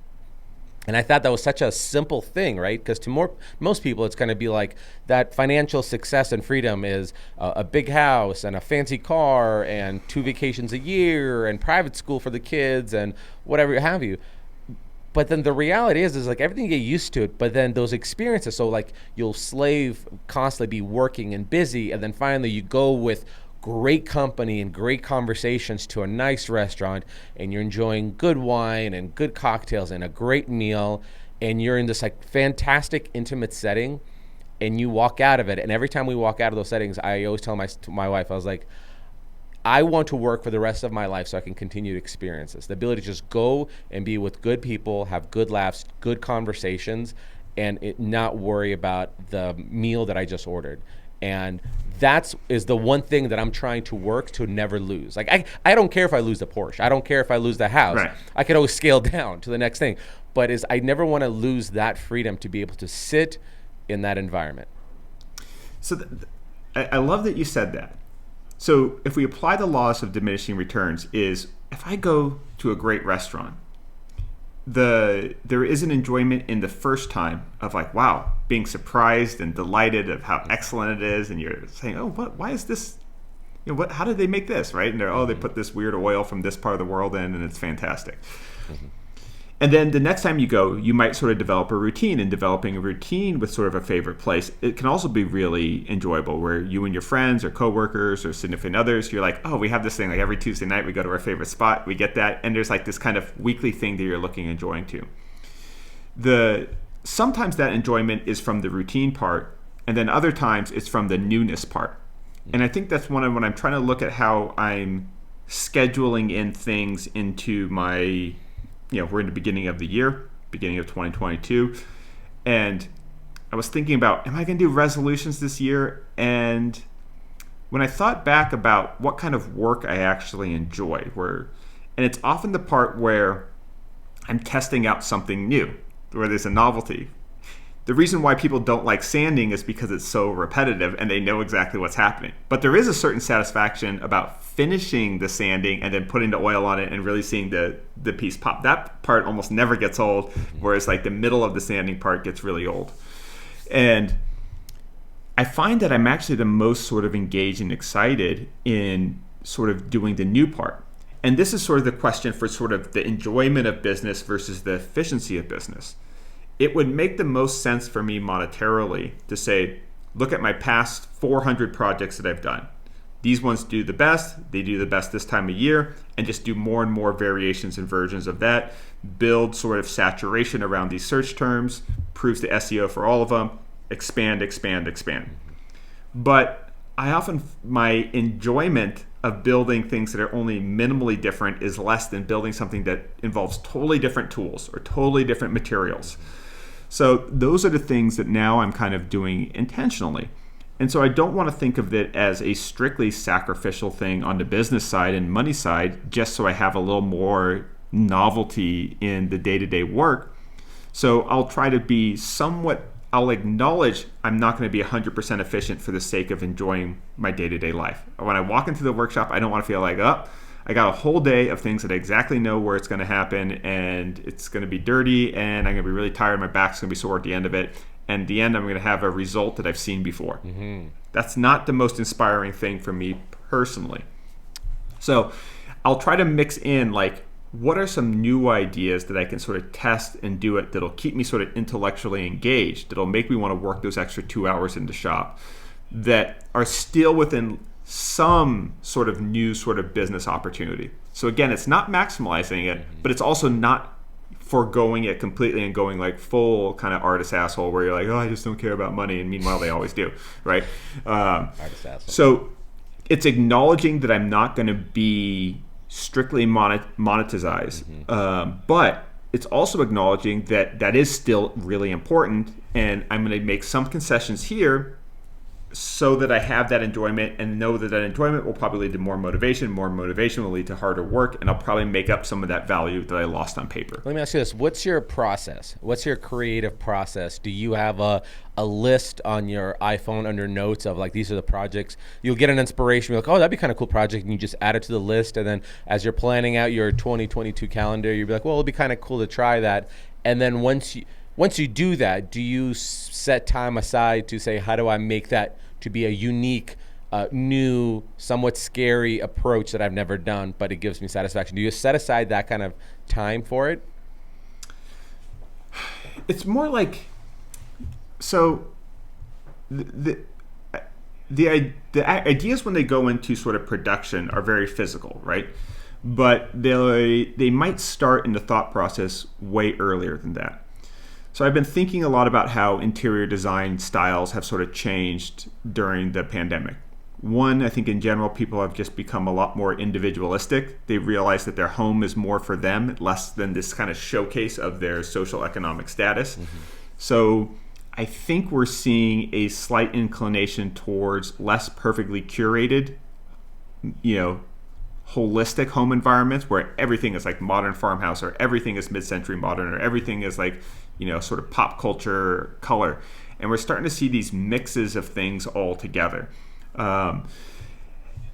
And I thought that was such a simple thing, right? Because to most people, it's going to be like that financial success and freedom is a big house and a fancy car and 2 vacations a year and private school for the kids and whatever have you. But then the reality is like everything you get used to it, but then those experiences, so like you'll constantly be working and busy, and then finally you go with great company and great conversations to a nice restaurant, and you're enjoying good wine and good cocktails and a great meal, and you're in this like fantastic intimate setting, and you walk out of it. And every time we walk out of those settings, I always tell my wife, I was like, I want to work for the rest of my life so I can continue to experience this. The ability to just go and be with good people, have good laughs, good conversations, and not worry about the meal that I just ordered. And that is the one thing that I'm trying to work to never lose. Like I don't care if I lose the Porsche. I don't care if I lose the house. Right. I could always scale down to the next thing. But I never want to lose that freedom to be able to sit in that environment. So I love that you said that. So if we apply the laws of diminishing returns, is if I go to a great restaurant, there is an enjoyment in the first time of like, wow, being surprised and delighted of how excellent it is, and you're saying, oh, why is this? How did they make this, right? And they put this weird oil from this part of the world in, and it's fantastic. Mm-hmm. And then the next time you go, you might sort of develop a routine. And developing a routine with sort of a favorite place, it can also be really enjoyable, where you and your friends or coworkers or significant others, you're like, oh, we have this thing, like every Tuesday night we go to our favorite spot, we get that, and there's like this kind of weekly thing that you're enjoying to. Sometimes that enjoyment is from the routine part, and then other times it's from the newness part. And I think that's when I'm trying to look at how I'm scheduling in things into my, we're in the beginning of the year, beginning of 2022. And I was thinking about, am I going to do resolutions this year? And when I thought back about what kind of work I actually enjoy, and it's often the part where I'm testing out something new, where there's a novelty. The reason why people don't like sanding is because it's so repetitive and they know exactly what's happening. But there is a certain satisfaction about finishing the sanding and then putting the oil on it and really seeing the piece pop. That part almost never gets old, whereas like the middle of the sanding part gets really old. And I find that I'm actually the most sort of engaged and excited in sort of doing the new part. And this is sort of the question for sort of the enjoyment of business versus the efficiency of business. It would make the most sense for me monetarily to say, look at my past 400 projects that I've done. These ones do the best. They do the best this time of year, and just do more and more variations and versions of that. Build sort of saturation around these search terms, proves the SEO for all of them, expand. But I often, my enjoyment of building things that are only minimally different is less than building something that involves totally different tools or totally different materials. So those are the things that now I'm kind of doing intentionally. And so I don't want to think of it as a strictly sacrificial thing on the business side and money side, just so I have a little more novelty in the day-to-day work. So I'll try to be somewhat, I'll acknowledge I'm not going to be 100% efficient for the sake of enjoying my day-to-day life. When I walk into the workshop, I don't want to feel like, oh, I got a whole day of things that I exactly know where it's going to happen, and it's going to be dirty, and I'm going to be really tired. My back's going to be sore at the end of it. And at the end, I'm going to have a result that I've seen before. Mm-hmm. That's not the most inspiring thing for me personally. So I'll try to mix in, like, what are some new ideas that I can sort of test and do it that'll keep me sort of intellectually engaged, that'll make me want to work those extra 2 hours in the shop, that are still within some sort of new sort of business opportunity. So again, it's not maximizing it, but it's also not foregoing it completely and going like full kind of artist asshole where you're like, oh, I just don't care about money. And meanwhile, they always do, right? Artist asshole. So it's acknowledging that I'm not going to be strictly monetized, but it's also acknowledging that that is still really important, and I'm going to make some concessions here so that I have that enjoyment and know that that enjoyment will probably lead to more motivation will lead to harder work, and I'll probably make up some of that value that I lost on paper. Let me ask you this. What's your process? What's your creative process? Do you have a list on your iPhone under notes of like, these are the projects? You'll get an inspiration. You're like, oh, that'd be kind of cool project. And you just add it to the list. And then as you're planning out your 2022 calendar, you'll be like, well, it'll be kind of cool to try that. And then once you do that, do you set time aside to say, how do I make that to be a unique, new, somewhat scary approach that I've never done, but it gives me satisfaction? Do you set aside that kind of time for it? It's more like, so the ideas when they go into sort of production are very physical, right? But they might start in the thought process way earlier than that. So I've been thinking a lot about how interior design styles have sort of changed during the pandemic. One, I think in general, people have just become a lot more individualistic. They realize that their home is more for them, less than this kind of showcase of their social economic status. Mm-hmm. So I think we're seeing a slight inclination towards less perfectly curated, holistic home environments where everything is like modern farmhouse, or everything is mid-century modern, or everything is like, sort of pop culture color. And we're starting to see these mixes of things all together. And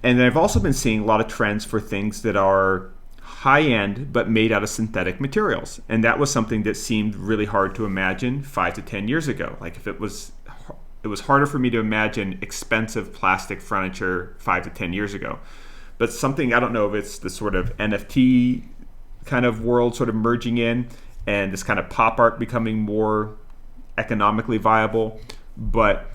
then I've also been seeing a lot of trends for things that are high-end but made out of synthetic materials. And that was something that seemed really hard to imagine 5 to 10 years ago. Like if it was harder for me to imagine expensive plastic furniture 5 to 10 years ago. But something, I don't know if it's the sort of NFT kind of world sort of merging in, and this kind of pop art becoming more economically viable. But,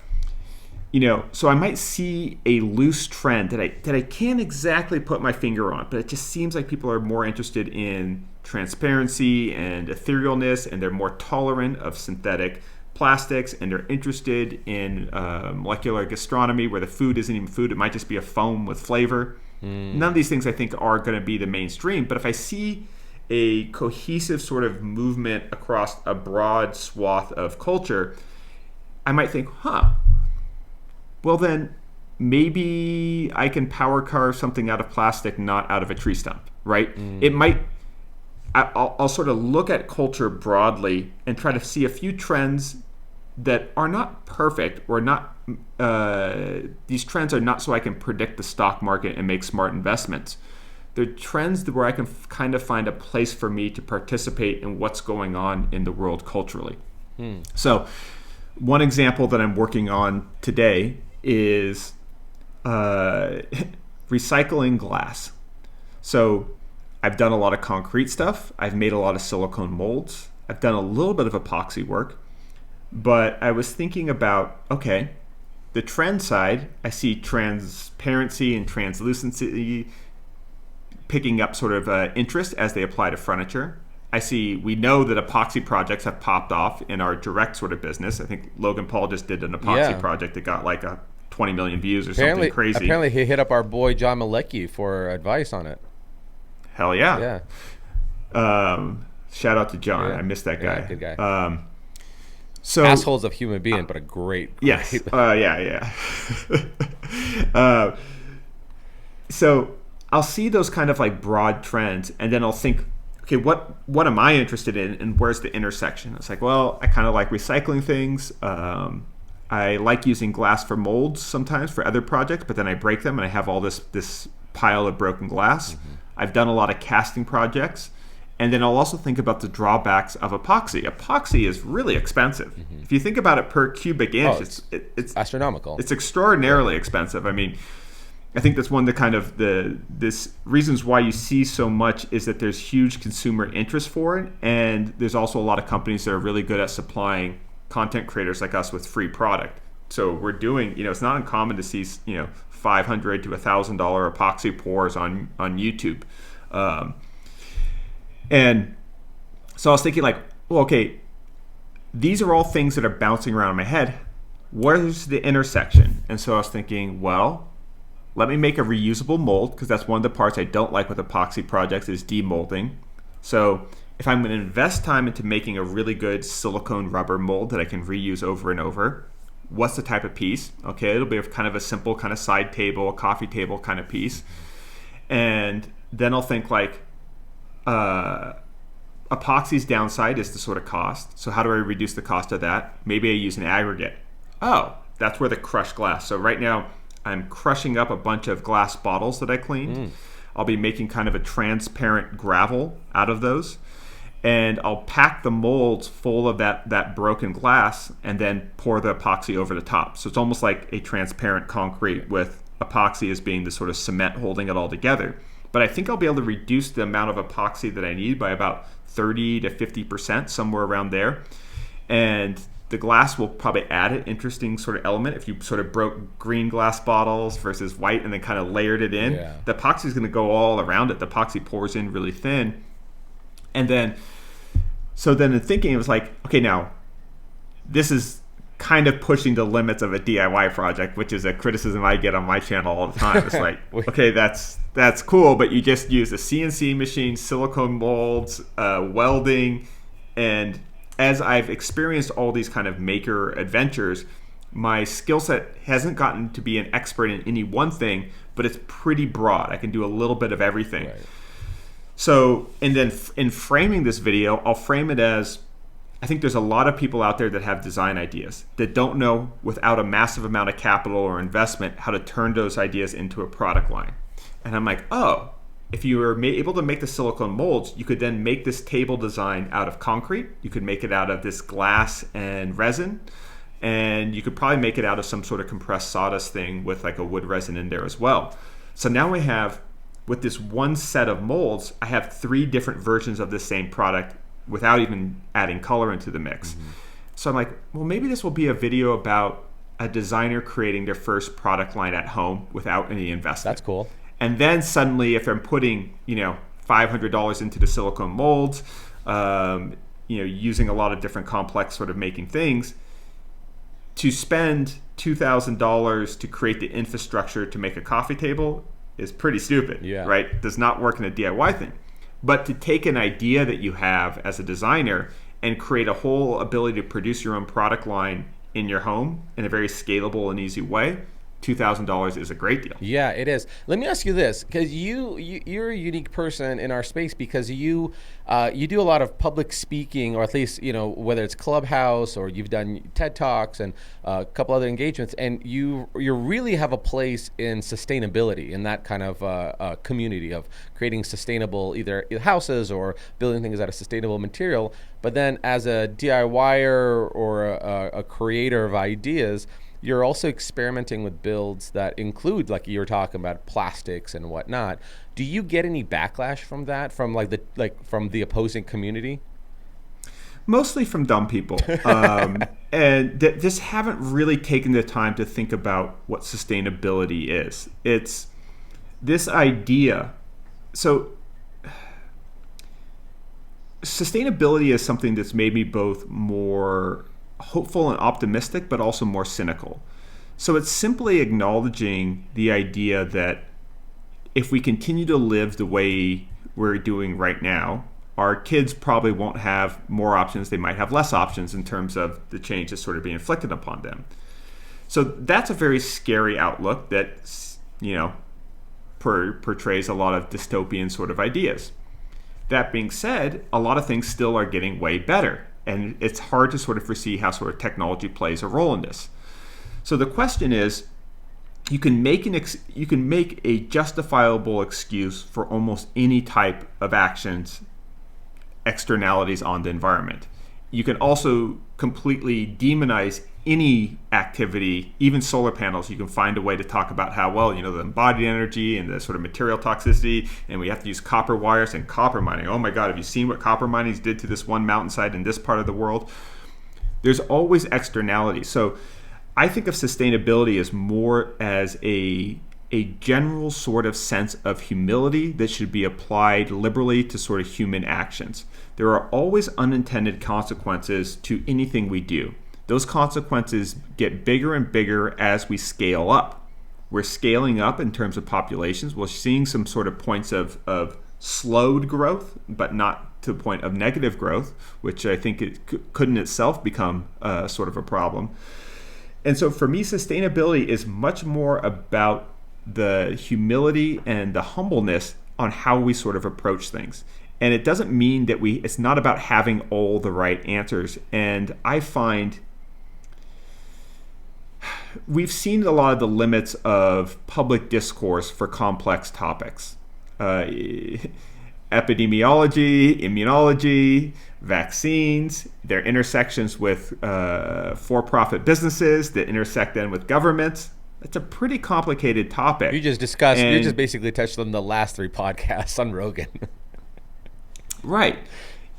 so I might see a loose trend that I can't exactly put my finger on, but it just seems like people are more interested in transparency and etherealness, and they're more tolerant of synthetic plastics, and they're interested in molecular gastronomy, where the food isn't even food, it might just be a foam with flavor. None of these things I think are going to be the mainstream, but if I see a cohesive sort of movement across a broad swath of culture, I might think, well then maybe I can power carve something out of plastic, not out of a tree stump, right? It might, I'll sort of look at culture broadly and try to see a few trends that are not perfect, or not, these trends are not so I can predict the stock market and make smart investments. They're trends where I can kind of find a place for me to participate in what's going on in the world culturally. So one example that I'm working on today is recycling glass. So I've done a lot of concrete stuff. I've made a lot of silicone molds. I've done a little bit of epoxy work. But I was thinking about, okay, the trend side, I see transparency and translucency picking up sort of interest as they apply to furniture. We know that epoxy projects have popped off in our direct sort of business. I think Logan Paul just did an epoxy project that got like 20 million views or something crazy. Apparently, he hit up our boy John Malecki for advice on it. Hell yeah. Shout out to John. Yeah. I missed that guy. Yeah, good guy. So assholes of human being, but a great. Yes. Yeah. So I'll see those kind of like broad trends, and then I'll think, okay, what am I interested in, and where's the intersection? It's like, well, I kind of like recycling things. I like using glass for molds sometimes for other projects, but then I break them and I have all this pile of broken glass. Mm-hmm. I've done a lot of casting projects. And then I'll also think about the drawbacks of epoxy. Epoxy is really expensive. Mm-hmm. If you think about it per cubic inch, it's astronomical. It's extraordinarily expensive. I mean, I think that's one of the kind of this reasons why you see so much is that there's huge consumer interest for it, and there's also a lot of companies that are really good at supplying content creators like us with free product. So we're doing, it's not uncommon to see, $500 to $1,000 epoxy pours on YouTube. And so I was thinking like, well, okay, these are all things that are bouncing around in my head. Where's the intersection? And so I was thinking, well, let me make a reusable mold, because that's one of the parts I don't like with epoxy projects is demolding. So if I'm going to invest time into making a really good silicone rubber mold that I can reuse over and over, what's the type of piece? Okay, it'll be kind of a simple kind of side table, a coffee table kind of piece. And then I'll think like, epoxy's downside is the sort of cost. So how do I reduce the cost of that? Maybe I use an aggregate. Oh, that's where the crushed glass. So right now I'm crushing up a bunch of glass bottles that I cleaned. I'll be making kind of a transparent gravel out of those. And I'll pack the molds full of that broken glass and then pour the epoxy over the top. So it's almost like a transparent concrete with epoxy as being the sort of cement holding it all together. But I think I'll be able to reduce the amount of epoxy that I need by about 30 to 50%, somewhere around there. And the glass will probably add an interesting sort of element. If you sort of broke green glass bottles versus white and then kind of layered it in, the epoxy is going to go all around it. The epoxy pours in really thin. And then, so then in thinking, it was like, okay, now this is kind of pushing the limits of a DIY project, which is a criticism I get on my channel all the time. It's like, okay, that's cool, but you just use a CNC machine, silicone molds, welding, and as I've experienced all these kind of maker adventures, my skill set hasn't gotten to be an expert in any one thing, but it's pretty broad. I can do a little bit of everything. Right. So, and then in framing this video, I'll frame it as, I think there's a lot of people out there that have design ideas that don't know, without a massive amount of capital or investment, how to turn those ideas into a product line. And I'm like, oh, if you were able to make the silicone molds, you could then make this table design out of concrete. You could make it out of this glass and resin. And you could probably make it out of some sort of compressed sawdust thing with like a wood resin in there as well. So now we have, with this one set of molds, I have 3 different versions of the same product without even adding color into the mix. Mm-hmm. So I'm like, well, maybe this will be a video about a designer creating their first product line at home without any investment. That's cool. And then suddenly, if I'm putting, $500 into the silicone molds, using a lot of different complex sort of making things, to spend $2,000 to create the infrastructure to make a coffee table is pretty stupid, right? Does not work in a DIY thing. But to take an idea that you have as a designer and create a whole ability to produce your own product line in your home in a very scalable and easy way, $2,000 is a great deal. Yeah, it is. Let me ask you this, because you're a unique person in our space, because you do a lot of public speaking, or at least whether it's Clubhouse or you've done TED Talks and a couple other engagements, and you really have a place in sustainability, in that kind of community of creating sustainable either houses or building things out of sustainable material. But then as a DIYer or a creator of ideas, you're also experimenting with builds that include, like you were talking about, plastics and whatnot. Do you get any backlash from that, from from the opposing community? Mostly from dumb people, and that just haven't really taken the time to think about what sustainability is. It's this idea. So sustainability is something that's made me both more hopeful and optimistic, but also more cynical. So it's simply acknowledging the idea that if we continue to live the way we're doing right now, our kids probably won't have more options. They might have less options in terms of the change that's sort of being inflicted upon them. So that's a very scary outlook that, portrays a lot of dystopian sort of ideas. That being said, a lot of things still are getting way better, and it's hard to sort of foresee how sort of technology plays a role in this. So the question is, you can make a justifiable excuse for almost any type of actions, externalities on the environment. You can also completely demonize any activity, even solar panels. You can find a way to talk about how, the embodied energy and the sort of material toxicity, and we have to use copper wires and copper mining. Oh my God, have you seen what copper mining did to this one mountainside in this part of the world? There's always externality. So I think of sustainability as more as a general sort of sense of humility that should be applied liberally to sort of human actions. There are always unintended consequences to anything we do. Those consequences get bigger and bigger as we scale up. We're scaling up in terms of populations. We're seeing some sort of points of slowed growth, but not to the point of negative growth, which I think it could in itself become sort of a problem. And so for me, sustainability is much more about the humility and the humbleness on how we sort of approach things. And it doesn't mean that it's not about having all the right answers. And I find we've seen a lot of the limits of public discourse for complex topics. Epidemiology, immunology, vaccines, their intersections with for-profit businesses that intersect then with governments. It's a pretty complicated topic. You just basically touched on the last 3 podcasts on Rogan. Right.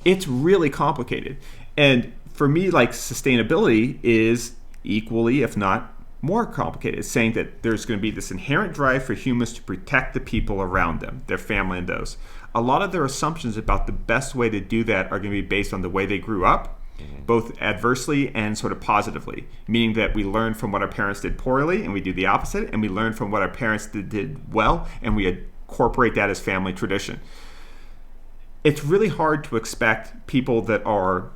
It's really complicated. And for me, sustainability is equally, if not more complicated. It's saying that there's going to be this inherent drive for humans to protect the people around them, their family and those. A lot of their assumptions about the best way to do that are going to be based on the way they grew up, both adversely and sort of positively, meaning that we learn from what our parents did poorly and we do the opposite, and we learn from what our parents did well and we incorporate that as family tradition. It's really hard to expect people that are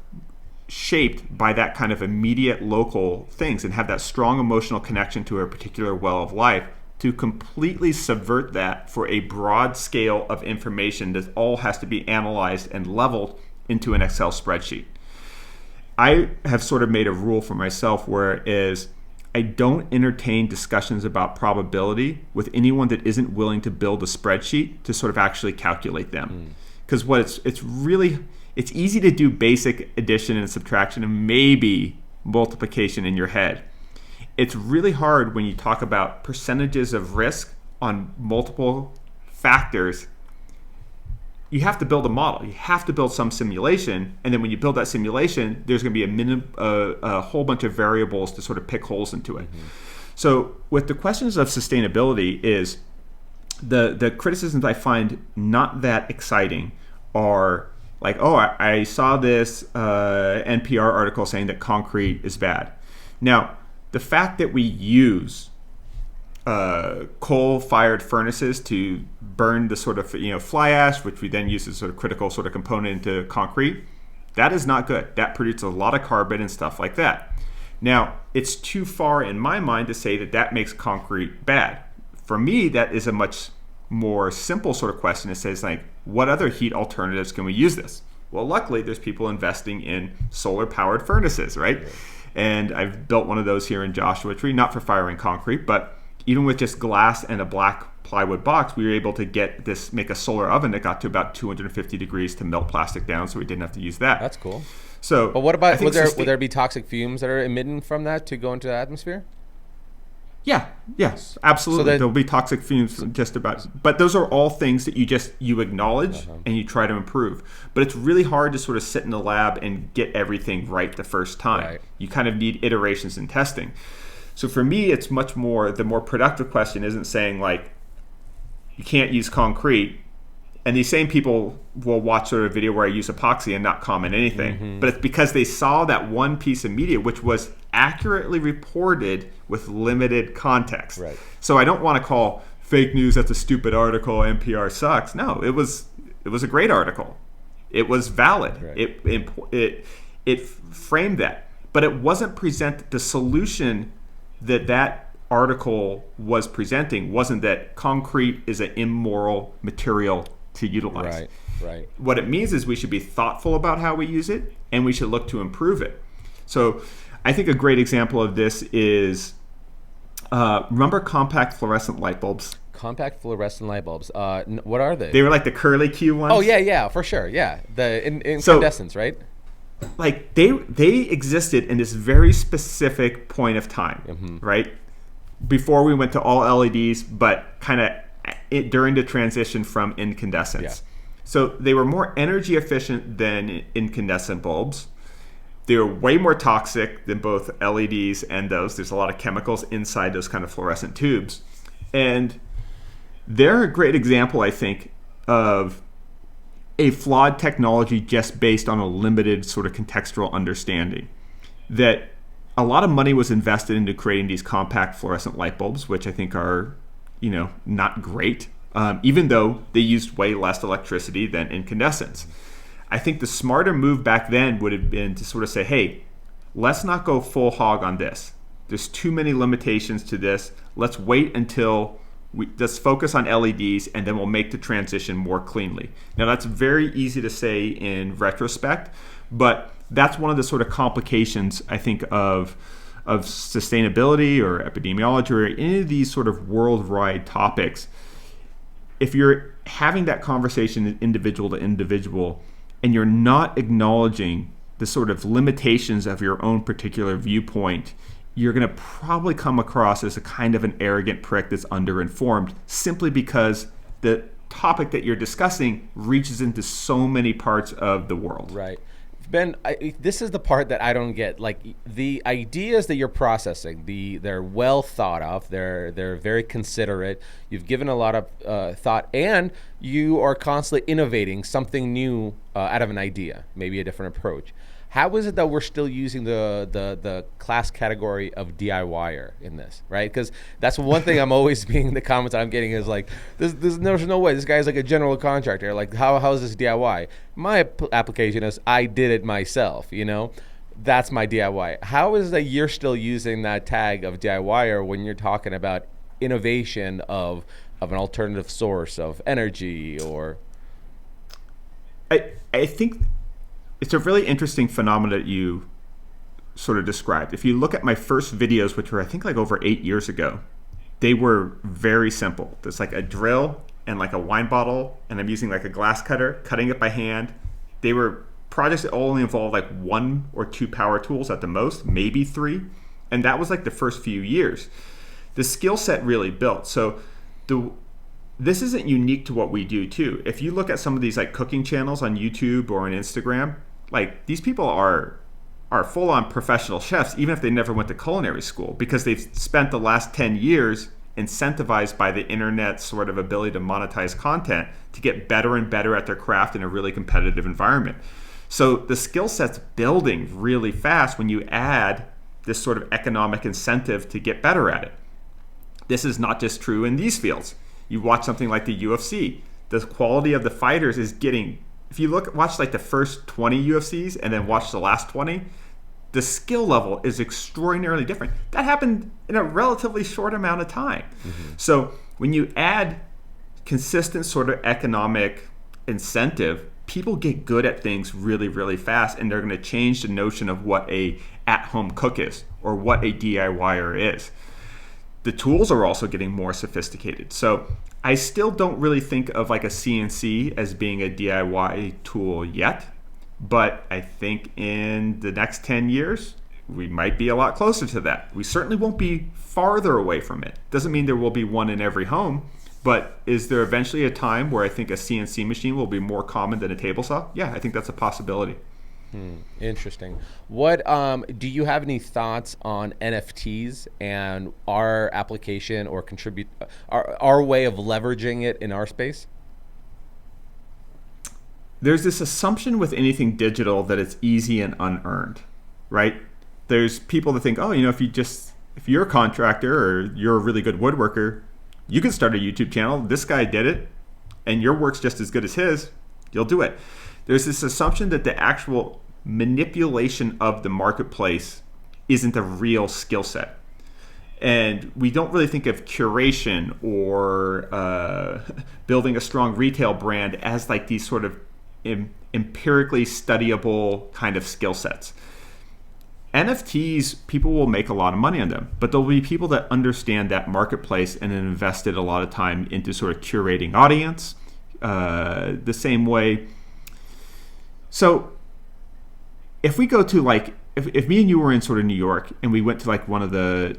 shaped by that kind of immediate local things and have that strong emotional connection to a particular well of life to completely subvert that for a broad scale of information that all has to be analyzed and leveled into an Excel spreadsheet. I have sort of made a rule for myself whereas I don't entertain discussions about probability with anyone that isn't willing to build a spreadsheet to sort of actually calculate them. Because it's easy to do basic addition and subtraction and maybe multiplication in your head. It's really hard when you talk about percentages of risk on multiple factors. You have to build a model. You have to build some simulation. And then when you build that simulation, there's going to be a whole bunch of variables to sort of pick holes into it. So with the questions of sustainability is the criticisms I find not that exciting are like, I saw this NPR article saying that concrete is bad. Now, the fact that we use coal-fired furnaces to burn the sort of fly ash, which we then use as a sort of critical sort of component into concrete, that is not good. That produces a lot of carbon and stuff like that. Now, it's too far in my mind to say that makes concrete bad. For me, that is a much more simple sort of question. It says what other heat alternatives can we use this? Well, luckily, there's people investing in solar-powered furnaces, right? And I've built one of those here in Joshua Tree, not for firing concrete, but even with just glass and a black plywood box, we were able to make a solar oven that got to about 250 degrees to melt plastic down, so we didn't have to use that. That's cool. So, but what about, would there be toxic fumes that are emitting from that to go into the atmosphere? Yes, absolutely. So there'll be toxic fumes just about, but those are all things that you acknowledge and you try to improve. But it's really hard to sort of sit in the lab and get everything right the first time. Right. You kind of need iterations and testing. So for me, it's much more, the more productive question isn't saying you can't use concrete. and these same people will watch sort of a video where I use epoxy and not comment anything. But it's because they saw that one piece of media which was accurately reported with limited context. Right. So I don't want to call fake news, that's a stupid article, NPR sucks. No, it was a great article. It was valid. Right. It framed that. But it wasn't the solution that article was presenting wasn't that concrete is an immoral material to utilize. Right. What it means is we should be thoughtful about how we use it, and we should look to improve it. So I think a great example of this is, remember compact fluorescent light bulbs? Compact fluorescent light bulbs. What are they? They were like the curly Q ones. Oh, yeah, for sure. Yeah. The incandescents, right? Like they existed in this very specific point of time, right? Before we went to all LEDs, but kind of during the transition from incandescents. Yeah. So they were more energy efficient than incandescent bulbs. They were way more toxic than both LEDs and those. There's a lot of chemicals inside those kind of fluorescent tubes. And they're a great example, I think, of a flawed technology just based on a limited sort of contextual understanding. That a lot of money was invested into creating these compact fluorescent light bulbs, which I think are, not great, even though they used way less electricity than incandescents. I think the smarter move back then would have been to sort of say, hey, let's not go full hog on this. There's too many limitations to this. Let's wait until let's focus on LEDs, and then we'll make the transition more cleanly. Now, that's very easy to say in retrospect, but that's one of the sort of complications, I think, of sustainability or epidemiology or any of these sort of worldwide topics. If you're having that conversation individual to individual and you're not acknowledging the sort of limitations of your own particular viewpoint, you're going to probably come across as a kind of an arrogant prick that's underinformed simply because the topic that you're discussing reaches into so many parts of the world. Right. Ben, this is the part that I don't get. Like, the ideas that you're processing, they're well thought of. They're very considerate. You've given a lot of thought, and you are constantly innovating something new out of an idea, maybe a different approach. How is it that we're still using the class category of DIYer in this, right? Because that's one thing I'm always being the comments that I'm getting is like, there's no way. This guy's like a general contractor. Like, how is this DIY? My application is I did it myself, That's my DIY. How is it that you're still using that tag of DIYer when you're talking about innovation of an alternative source of energy or... I think... It's a really interesting phenomenon that you sort of described. If you look at my first videos, which were I think like over 8 years ago, they were very simple. There's like a drill and like a wine bottle, and I'm using like a glass cutter, cutting it by hand. They were projects that only involved like 1 or 2 power tools at the most, maybe 3. And that was like the first few years. The skill set really built. So this isn't unique to what we do too. If you look at some of these like cooking channels on YouTube or on Instagram, like these people are full-on professional chefs, even if they never went to culinary school, because they've spent the last 10 years incentivized by the internet's sort of ability to monetize content to get better and better at their craft in a really competitive environment. So the skill set's building really fast when you add this sort of economic incentive to get better at it. This is not just true in these fields. You watch something like the UFC, the quality of the fighters is getting, if you watch like the first 20 UFCs and then watch the last 20, the skill level is extraordinarily different. That happened in a relatively short amount of time. So when you add consistent sort of economic incentive, people get good at things really, really fast, and they're going to change the notion of what a at-home cook is or what a DIYer is. The tools are also getting more sophisticated. So I still don't really think of like a CNC as being a DIY tool yet, but I think in the next 10 years, we might be a lot closer to that. We certainly won't be farther away from it. Doesn't mean there will be one in every home, but is there eventually a time where I think a CNC machine will be more common than a table saw? Yeah, I think that's a possibility. Interesting. What do you have any thoughts on NFTs and our application or contribute our way of leveraging it in our space? there's this assumption with anything digital that it's easy and unearned, right? There's people that think, oh, if you're a contractor or you're a really good woodworker, you can start a YouTube channel. This guy did it, and your work's just as good as his. You'll do it. There's this assumption that the actual manipulation of the marketplace isn't a real skill set. And we don't really think of curation or building a strong retail brand as like these sort of empirically studyable kind of skill sets. NFTs, people will make a lot of money on them, but there'll be people that understand that marketplace and then invested a lot of time into sort of curating audience the same way. So if we go to like, if me and you were in sort of New York and we went to like one of the,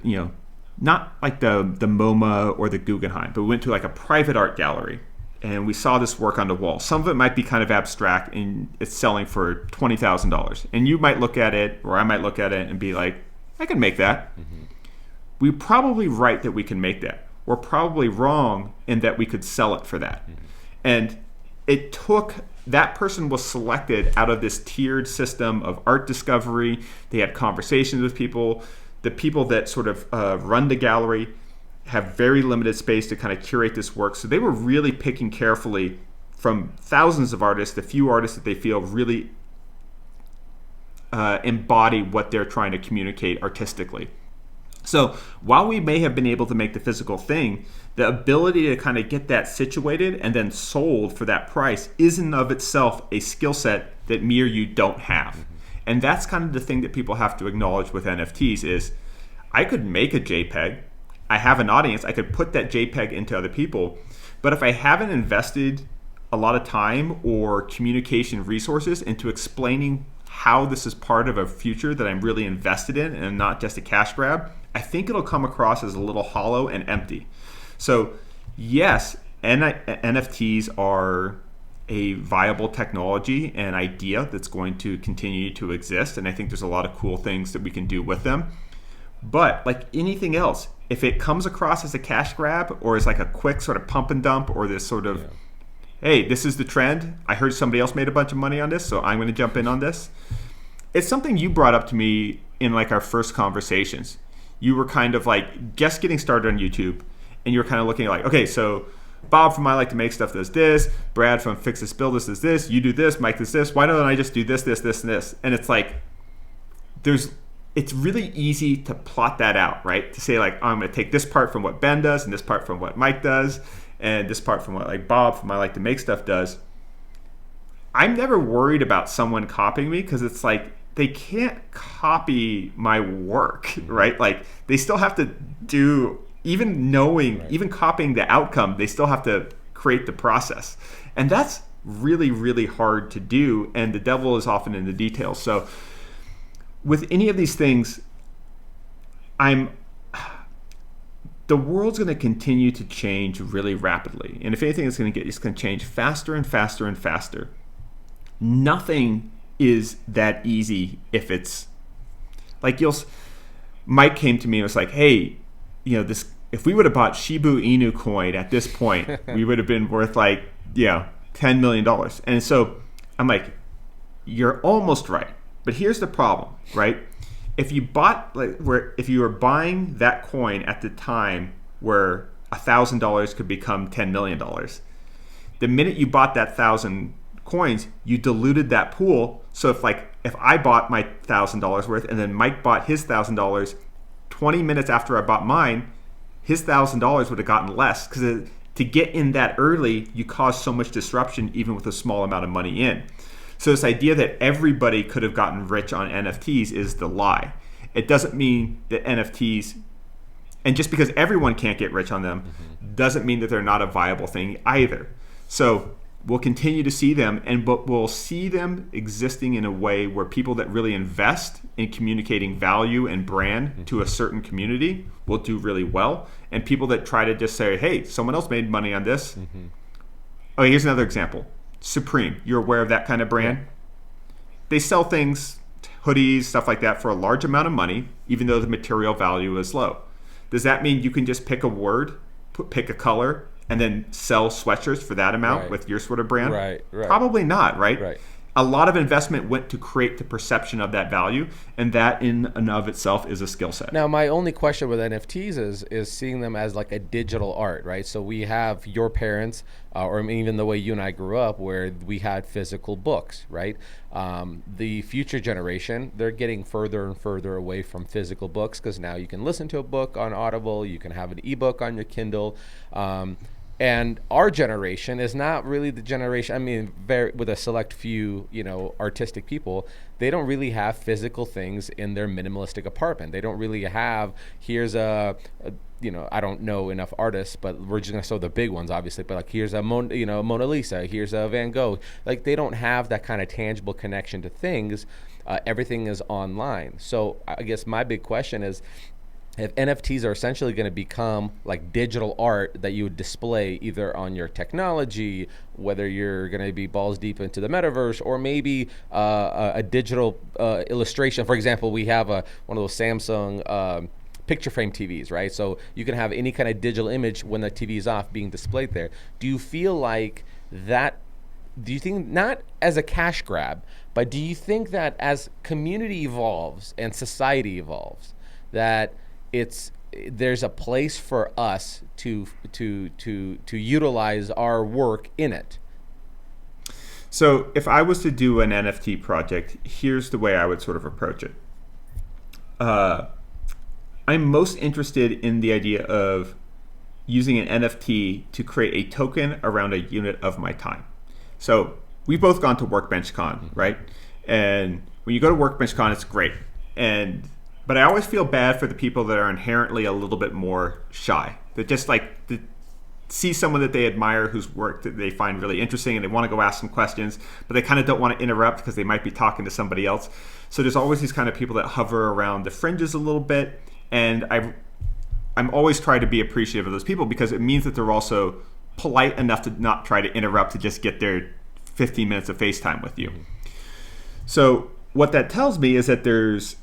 not like the MoMA or the Guggenheim, but we went to like a private art gallery and we saw this work on the wall. Some of it might be kind of abstract and it's selling for $20,000. And you might look at it, or I might look at it and be like, I can make that. Mm-hmm. We're probably right that we can make that. We're probably wrong in that we could sell it for that. Mm-hmm. And it took, that person was selected out of this tiered system of art discovery. They had conversations with people. The people that sort of run the gallery have very limited space to kind of curate this work. So they were really picking carefully from thousands of artists, the few artists that they feel really embody what they're trying to communicate artistically. So while we may have been able to make the physical thing, the ability to kind of get that situated and then sold for that price is in of itself a skill set that me or you don't have. Mm-hmm. And that's kind of the thing that people have to acknowledge with NFTs is I could make a JPEG. I have an audience. I could put that JPEG into other people. But if I haven't invested a lot of time or communication resources into explaining how this is part of a future that I'm really invested in and not just a cash grab, I think it'll come across as a little hollow and empty. So yes, NFTs are a viable technology and idea that's going to continue to exist. And I think there's a lot of cool things that we can do with them. But like anything else, if it comes across as a cash grab or as like a quick sort of pump and dump or this sort of, hey, this is the trend. I heard somebody else made a bunch of money on this, so I'm going to jump in on this. It's something you brought up to me in like our first conversations. You were kind of like just getting started on YouTube and you were kind of looking at like, okay, so Bob from I Like to Make Stuff does this. Brad from Fix This Build This does this. You do this. Mike does this. Why don't I just do this, this, this, and this? And it's like, it's really easy to plot that out, right? To say like, oh, I'm going to take this part from what Ben does and this part from what Mike does and this part from what like Bob from I Like to Make Stuff does. I'm never worried about someone copying me because it's like they can't copy my work, right? Like they still have to do, even knowing, right, even copying the outcome, they still have to create the process. And that's really, really hard to do. And the devil is often in the details. So with any of these things, the world's going to continue to change really rapidly. And if anything, it's going to change faster and faster and faster. Nothing is that easy if it's like Mike came to me and was like, hey, this, if we would have bought Shiba Inu coin at this point, we would have been worth like, $10 million. And so I'm like, you're almost right. But here's the problem, right? If you if you were buying that coin at the time where $1,000 could become $10 million, the minute you bought that 1,000 coins, you diluted that pool. So if I bought my $1,000 worth and then Mike bought his $1,000, 20 minutes after I bought mine, his $1,000 would have gotten less because to get in that early, you cause so much disruption even with a small amount of money in. So this idea that everybody could have gotten rich on NFTs is the lie. It doesn't mean that NFTs, and just because everyone can't get rich on them, doesn't mean that they're not a viable thing either. So we'll continue to see them, but we'll see them existing in a way where people that really invest in communicating value and brand to a certain community will do really well. And people that try to just say, hey, someone else made money on this. Oh, here's another example. Supreme, you're aware of that kind of brand? Yeah. They sell things, hoodies, stuff like that for a large amount of money, even though the material value is low. Does that mean you can just pick a word, pick a color, and then sell sweatshirts for that amount Right. with your sort of brand? Right, right. Probably not, right? Right. A lot of investment went to create the perception of that value, and that in and of itself is a skill set. Now, my only question with NFTs is seeing them as like a digital art, right? So we have your parents, or even the way you and I grew up, where we had physical books, right? The future generation, they're getting further and further away from physical books because now you can listen to a book on Audible, you can have an ebook on your Kindle. And our generation is not really the generation. I mean, with a select few, artistic people, they don't really have physical things in their minimalistic apartment. They don't really have. Here's I don't know enough artists, but we're just gonna show the big ones, obviously. But like, here's a Mona Lisa. Here's a Van Gogh. Like, they don't have that kind of tangible connection to things. Everything is online. So I guess my big question is, if NFTs are essentially going to become like digital art that you would display either on your technology, whether you're going to be balls deep into the metaverse, or maybe a digital illustration. For example, we have one of those Samsung picture frame TVs, right? So you can have any kind of digital image when the TV is off being displayed there. Do you feel like that? Do you think, not as a cash grab, but do you think that as community evolves and society evolves, that there's a place for us to utilize our work in it? So if I was to do an NFT project, here's the way I would sort of approach it. I'm most interested in the idea of using an NFT to create a token around a unit of my time. So we've both gone to Workbench Con, right? And when you go to Workbench Con, it's great. But I always feel bad for the people that are inherently a little bit more shy. That just see someone that they admire whose work that they find really interesting and they want to go ask some questions, but they kind of don't want to interrupt because they might be talking to somebody else. So there's always these kind of people that hover around the fringes a little bit. And I'm always trying to be appreciative of those people because it means that they're also polite enough to not try to interrupt to just get their 15 minutes of FaceTime with you. Mm-hmm. So what that tells me is that there's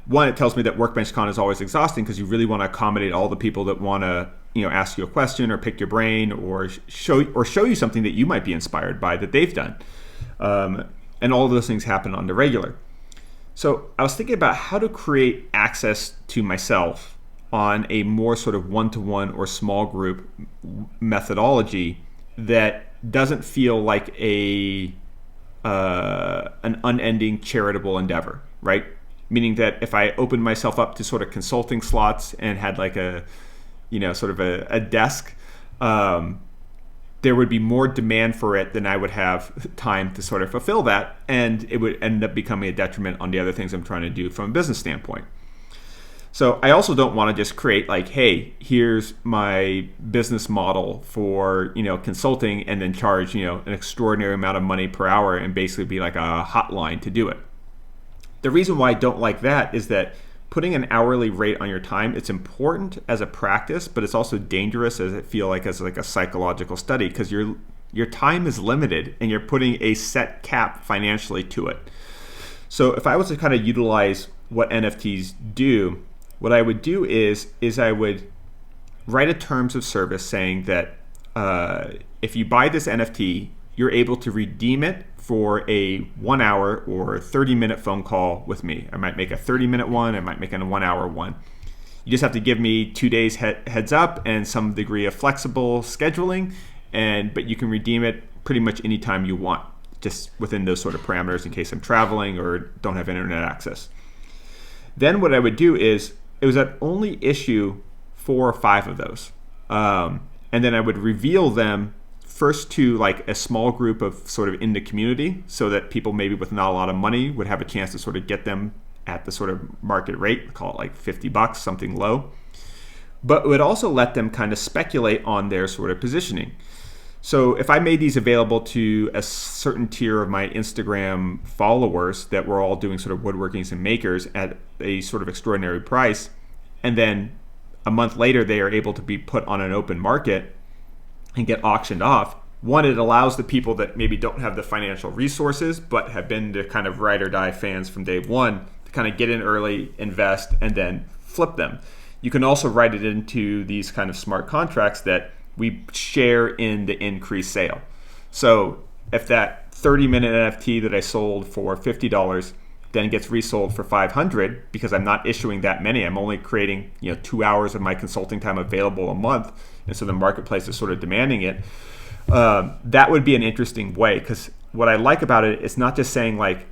one, it tells me that Workbench Con is always exhausting because you really want to accommodate all the people that want to, ask you a question or pick your brain or show you something that you might be inspired by that they've done. And all of those things happen on the regular. So I was thinking about how to create access to myself on a more sort of one-to-one or small group methodology that doesn't feel like an unending charitable endeavor, right? Meaning that if I opened myself up to sort of consulting slots and had like a desk, there would be more demand for it than I would have time to sort of fulfill that, and it would end up becoming a detriment on the other things I'm trying to do from a business standpoint. So I also don't want to just create like, hey, here's my business model for, consulting and then charge, an extraordinary amount of money per hour and basically be like a hotline to do it. The reason why I don't like that is that putting an hourly rate on your time, it's important as a practice, but it's also dangerous as a psychological study because your time is limited and you're putting a set cap financially to it. So if I was to kind of utilize what NFTs do, what I would do is I would write a terms of service saying that if you buy this NFT, you're able to redeem it for a 1 hour or 30-minute phone call with me. I might make a 30-minute one. I might make a 1 hour one. You just have to give me 2 days heads up and some degree of flexible scheduling, but you can redeem it pretty much anytime you want, just within those sort of parameters in case I'm traveling or don't have internet access. Then what I would do is I'd only issue 4 or 5 of those. And then I would reveal them first to like a small group of sort of in the community so that people maybe with not a lot of money would have a chance to sort of get them at the sort of market rate, call it like $50, something low. But it would also let them kind of speculate on their sort of positioning. So if I made these available to a certain tier of my Instagram followers that were all doing sort of woodworkings and makers at a sort of extraordinary price, and then a month later they are able to be put on an open market and get auctioned off, one, it allows the people that maybe don't have the financial resources but have been the kind of ride or die fans from day one to kind of get in early, invest, and then flip them. You can also write it into these kind of smart contracts that we share in the increased sale. So if that 30-minute NFT that I sold for $50 then gets resold for $500 because I'm not issuing that many, I'm only creating 2 hours of my consulting time available a month, and so the marketplace is sort of demanding it. That would be an interesting way, because what I like about it, it's not just saying like,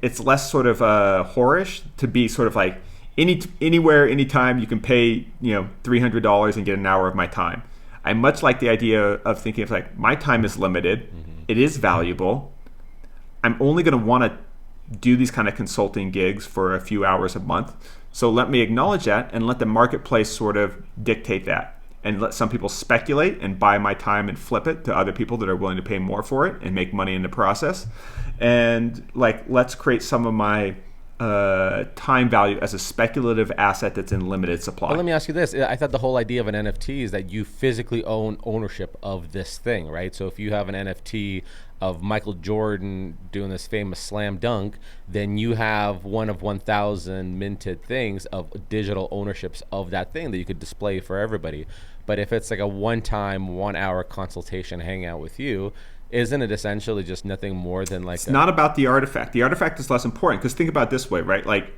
it's less sort of whorish to be sort of like anywhere, anytime you can pay $300 and get an hour of my time. I much like the idea of thinking of like, my time is limited, it is valuable. I'm only going to want to do these kind of consulting gigs for a few hours a month. So let me acknowledge that and let the marketplace sort of dictate that, and let some people speculate and buy my time and flip it to other people that are willing to pay more for it and make money in the process. And like, let's create some of my time value as a speculative asset that's in limited supply. Well, let me ask you this. I thought the whole idea of an NFT is that you physically own ownership of this thing, right? So if you have an NFT of Michael Jordan doing this famous slam dunk, then you have one of 1,000 minted things of digital ownerships of that thing that you could display for everybody. But if it's like a one-time, 1 hour consultation hangout with you, isn't it essentially just nothing more than like... It's not about the artifact. The artifact is less important, because think about it this way, right? Like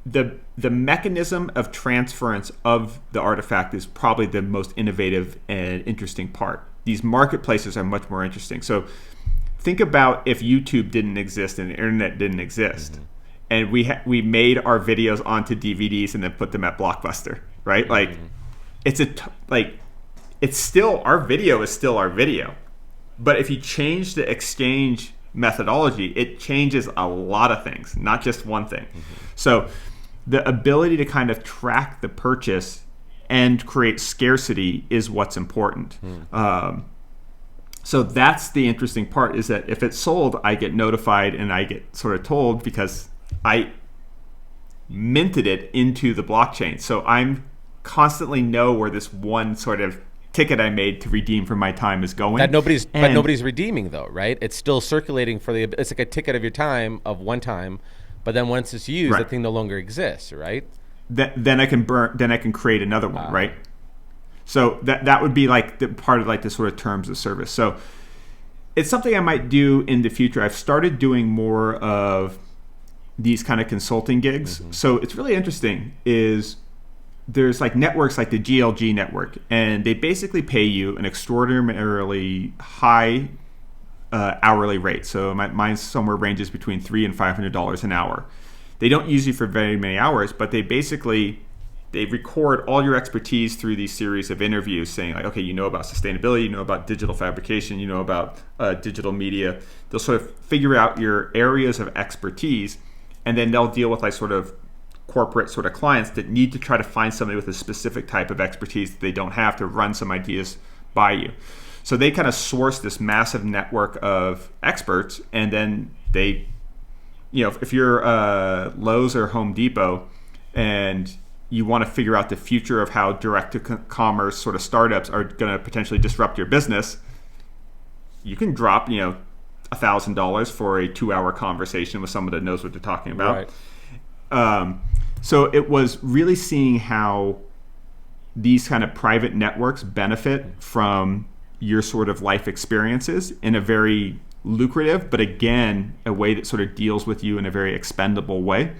the mechanism of transference of the artifact is probably the most innovative and interesting part. These marketplaces are much more interesting. So think about if YouTube didn't exist and the internet didn't exist, and we made our videos onto DVDs and then put them at Blockbuster, right? Like it's still, our video is still our video. But if you change the exchange methodology, it changes a lot of things, not just one thing. So the ability to kind of track the purchase and create scarcity is what's important. So that's the interesting part, is that if it's sold, I get notified and I get sort of told because I minted it into the blockchain. So I'm constantly know where this one sort of ticket I made to redeem for my time is going. That nobody's redeeming though, right? It's still circulating it's like a ticket of your time of one time, but then once it's used, that thing no longer exists, right? Then I can create another one, right? So that would be like the part of like the sort of terms of service. So it's something I might do in the future. I've started doing more of these kind of consulting gigs. So it's really interesting is there's like networks like the GLG network, and they basically pay you an extraordinarily high hourly rate. So mine somewhere ranges between $300 and $500 an hour. They don't use you for very many hours, but they record all your expertise through these series of interviews saying like, okay, you know about sustainability, you know about digital fabrication, you know about digital media. They'll sort of figure out your areas of expertise, and then they'll deal with like sort of corporate sort of clients that need to try to find somebody with a specific type of expertise that they don't have to run some ideas by you. So they kind of source this massive network of experts, and then they, if you're Lowe's or Home Depot and you want to figure out the future of how direct-to-commerce sort of startups are going to potentially disrupt your business, you can drop, $1,000 for a 2-hour conversation with someone that knows what they're talking about. Right. So it was really seeing how these kind of private networks benefit from your sort of life experiences in a very lucrative, but again, a way that sort of deals with you in a very expendable way.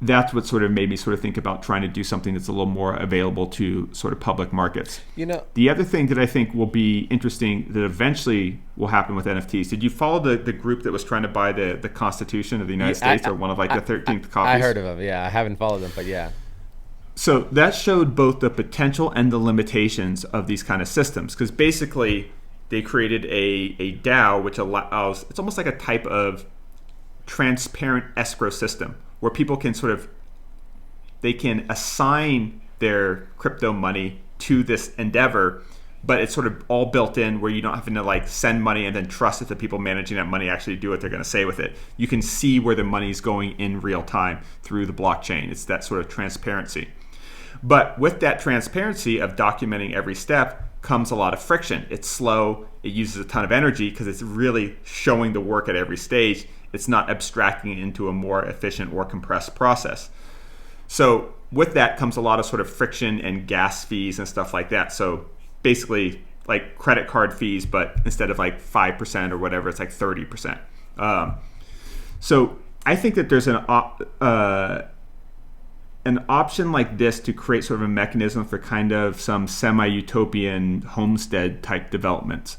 That's what sort of made me sort of think about trying to do something that's a little more available to sort of public markets. The other thing that I think will be interesting that eventually will happen with NFTs. Did you follow the group that was trying to buy the Constitution of the United States, or one of like the 13th copies? I heard of them. Yeah, I haven't followed them, but yeah. So that showed both the potential and the limitations of these kind of systems, because basically they created a DAO which allows, it's almost like a type of transparent escrow system where people can they can assign their crypto money to this endeavor, but it's sort of all built in where you don't have to like send money and then trust that the people managing that money actually do what they're going to say with it. You can see where the money's going in real time through the blockchain. It's that sort of transparency. But with that transparency of documenting every step comes a lot of friction. It's slow. It uses a ton of energy because it's really showing the work at every stage. It's not abstracting it into a more efficient or compressed process. So with that comes a lot of sort of friction and gas fees and stuff like that. So basically like credit card fees, but instead of like 5% or whatever, it's like 30%. So I think that there's an option like this to create sort of a mechanism for kind of some semi-utopian homestead type developments.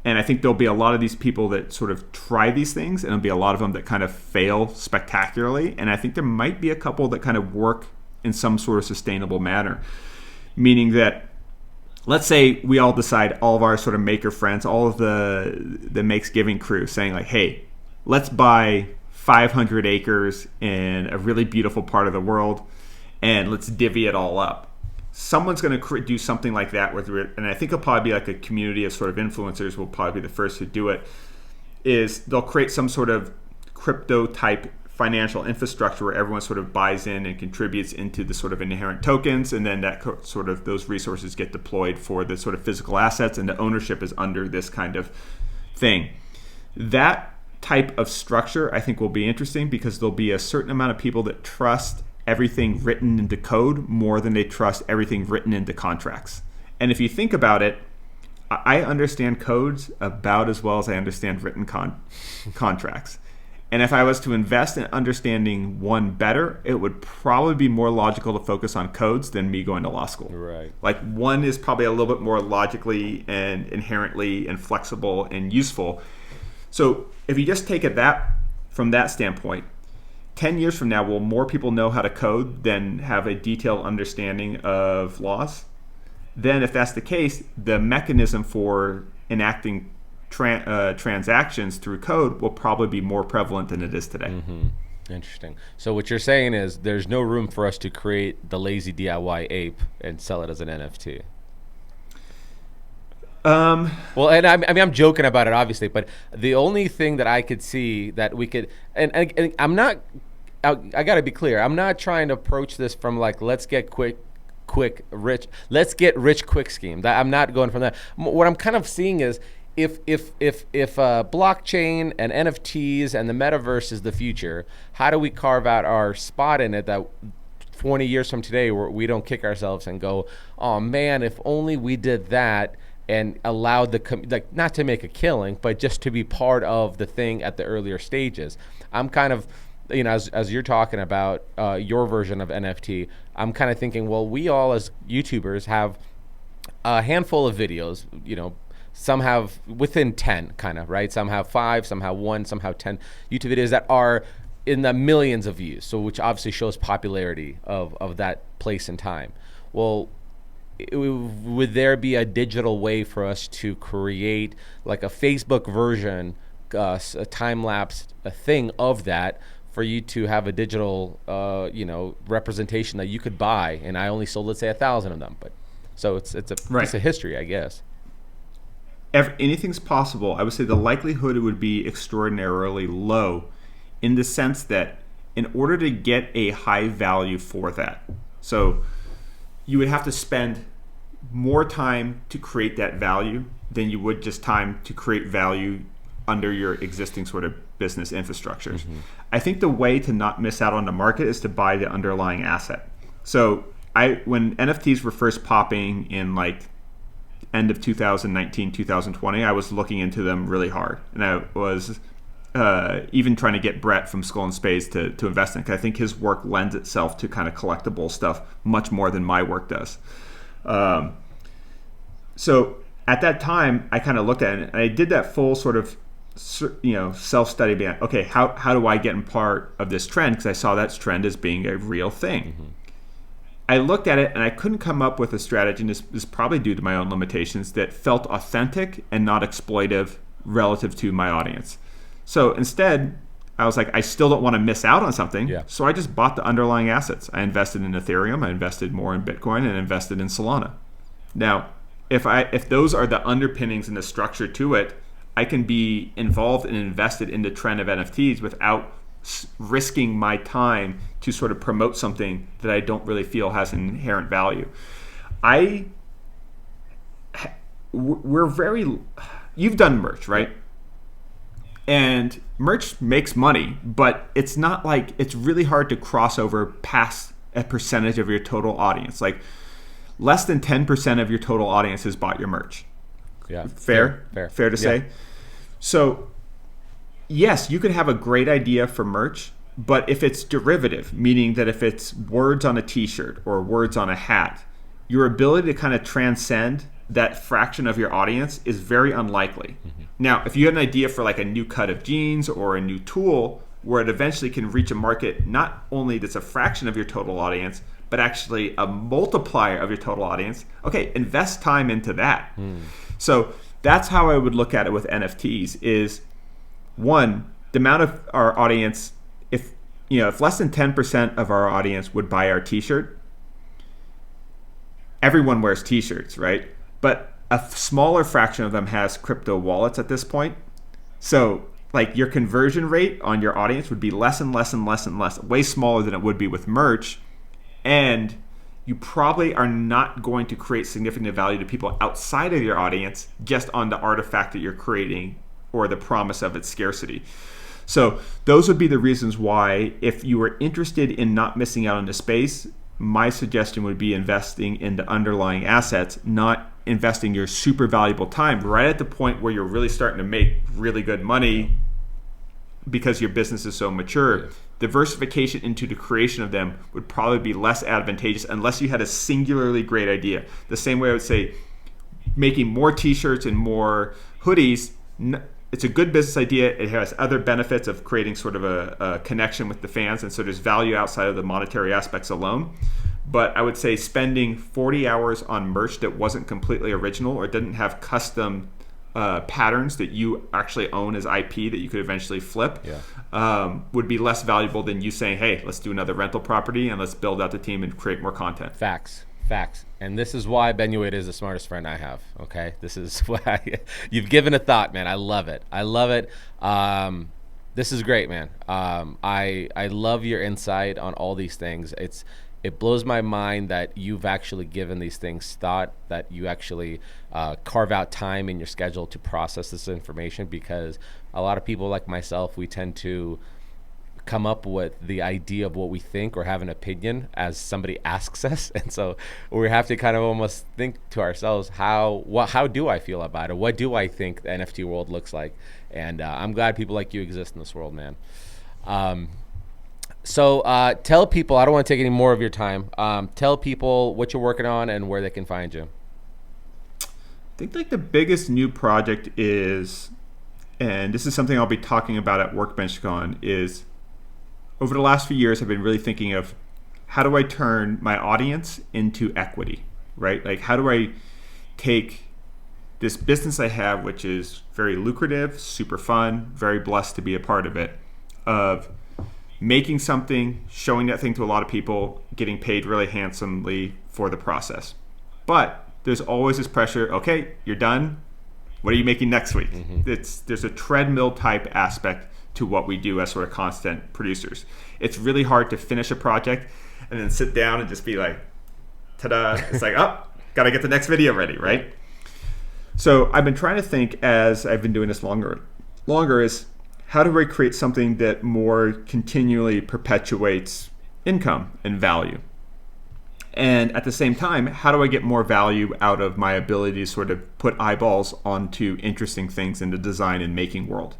And I think there'll be a lot of these people that sort of try these things, and there'll be a lot of them that kind of fail spectacularly. And I think there might be a couple that kind of work in some sort of sustainable manner. Meaning that, let's say we all decide, all of our sort of maker friends, all of the Makes Giving crew saying like, hey, let's buy 500 acres in a really beautiful part of the world, and let's divvy it all up. Someone's going to do something like that and I think it'll probably be like a community of sort of influencers will probably be the first to do it, is they'll create some sort of crypto type financial infrastructure where everyone sort of buys in and contributes into the sort of inherent tokens, and then that sort of those resources get deployed for the sort of physical assets, and the ownership is under this kind of thing. That type of structure I think will be interesting because there'll be a certain amount of people that trust everything written into code more than they trust everything written into contracts. And if you think about it, I understand codes about as well as I understand written contracts. And if I was to invest in understanding one better, it would probably be more logical to focus on codes than me going to law school. Right. Like one is probably a little bit more logically and inherently and flexible and useful. So if you just take it from that standpoint, 10 years from now, will more people know how to code than have a detailed understanding of laws? Then if that's the case, the mechanism for enacting transactions through code will probably be more prevalent than it is today. Mm-hmm. Interesting. So what you're saying is there's no room for us to create the lazy DIY ape and sell it as an NFT. Well, and I mean, I'm joking about it, obviously, but the only thing that I could see that we could, and I'm not, I got to be clear, I'm not trying to approach this from like, let's get let's get rich quick scheme. That I'm not going from that. What I'm kind of seeing is if blockchain and NFTs and the metaverse is the future, how do we carve out our spot in it that 20 years from today where we don't kick ourselves and go, oh man, if only we did that and allowed like not to make a killing, but just to be part of the thing at the earlier stages. I'm kind of, as you're talking about your version of NFT, I'm kind of thinking, well, we all as YouTubers have a handful of videos, some have within 10 kind of, right? Some have 5, some have 1, some have 10 YouTube videos that are in the millions of views. So which obviously shows popularity of that place and time. Well, would there be a digital way for us to create like a Facebook version, a time-lapse thing of that for you to have a digital, representation that you could buy? And I only sold, let's say, 1,000 of them. But so it's a piece of history, I guess. Anything's possible. I would say the likelihood it would be extraordinarily low in the sense that in order to get a high value for that, so you would have to spend more time to create that value than you would just time to create value under your existing sort of business infrastructures. Mm-hmm. I think the way to not miss out on the market is to buy the underlying asset. So when NFTs were first popping in like end of 2019, 2020, I was looking into them really hard. And I was even trying to get Brett from Skull and Spades to invest in, because I think his work lends itself to kind of collectible stuff much more than my work does. So at that time, I kind of looked at it, and I did that full sort of self-study being, okay, how do I get in part of this trend? Because I saw that trend as being a real thing. Mm-hmm. I looked at it and I couldn't come up with a strategy, and this is probably due to my own limitations, that felt authentic and not exploitive relative to my audience. So instead, I was like, I still don't want to miss out on something. Yeah. So I just bought the underlying assets. I invested in Ethereum, I invested more in Bitcoin, and invested in Solana. Now, if those are the underpinnings and the structure to it, I can be involved and invested in the trend of NFTs without risking my time to sort of promote something that I don't really feel has an inherent value. You've done merch, right? And merch makes money, but it's not like, it's really hard to cross over past a percentage of your total audience. Like less than 10% of your total audience has bought your merch. Yeah. Fair to say. So yes, you could have a great idea for merch, but if it's derivative, meaning that if it's words on a t-shirt or words on a hat, your ability to kind of transcend that fraction of your audience is very unlikely. Mm-hmm. Now, if you had an idea for like a new cut of jeans or a new tool where it eventually can reach a market not only that's a fraction of your total audience, but actually a multiplier of your total audience, okay, invest time into that. So that's how I would look at it with NFTs is, one, the amount of our audience, if less than 10% of our audience would buy our t-shirt, everyone wears t-shirts, right? But a smaller fraction of them has crypto wallets at this point. So like your conversion rate on your audience would be less and less and less and less, way smaller than it would be with merch. And you probably are not going to create significant value to people outside of your audience just on the artifact that you're creating or the promise of its scarcity. So those would be the reasons why, if you were interested in not missing out on the space, my suggestion would be investing in the underlying assets, not investing your super valuable time right at the point where you're really starting to make really good money because your business is so mature. Diversification into the creation of them would probably be less advantageous unless you had a singularly great idea. The same way I would say making more t-shirts and more hoodies, it's a good business idea. It has other benefits of creating sort of a connection with the fans, and so there's value outside of the monetary aspects alone. But I would say spending 40 hours on merch that wasn't completely original or didn't have custom patterns that you actually own as IP that you could eventually flip would be less valuable than you saying, hey, let's do another rental property and let's build out the team and create more content. Facts. And this is why Ben Uyeda is the smartest friend I have. Okay, this is why you've given a thought, man. I love it. This is great, man. I love your insight on all these things. It blows my mind that you've actually given these things thought, that you actually carve out time in your schedule to process this information, because a lot of people like myself, we tend to come up with the idea of what we think or have an opinion as somebody asks us, and so we have to kind of almost think to ourselves, how do I feel about it? What do I think the NFT world looks like? And I'm glad people like you exist in this world, man. So tell people, I don't want to take any more of your time. Tell people what you're working on and where they can find you. I think like the biggest new project is, and this is something I'll be talking about at WorkbenchCon, is over the last few years I've been really thinking of how do I turn my audience into equity, right? Like how do I take this business I have, which is very lucrative, super fun, very blessed to be a part of it, of making something, showing that thing to a lot of people, getting paid really handsomely for the process. But there's always this pressure, okay, you're done. What are you making next week? Mm-hmm. There's a treadmill type aspect to what we do as sort of content producers. It's really hard to finish a project and then sit down and just be like, ta-da. It's like, oh, got to get the next video ready, right? So I've been trying to think, as I've been doing this longer is, how do I create something that more continually perpetuates income and value? And at the same time, how do I get more value out of my ability to sort of put eyeballs onto interesting things in the design and making world?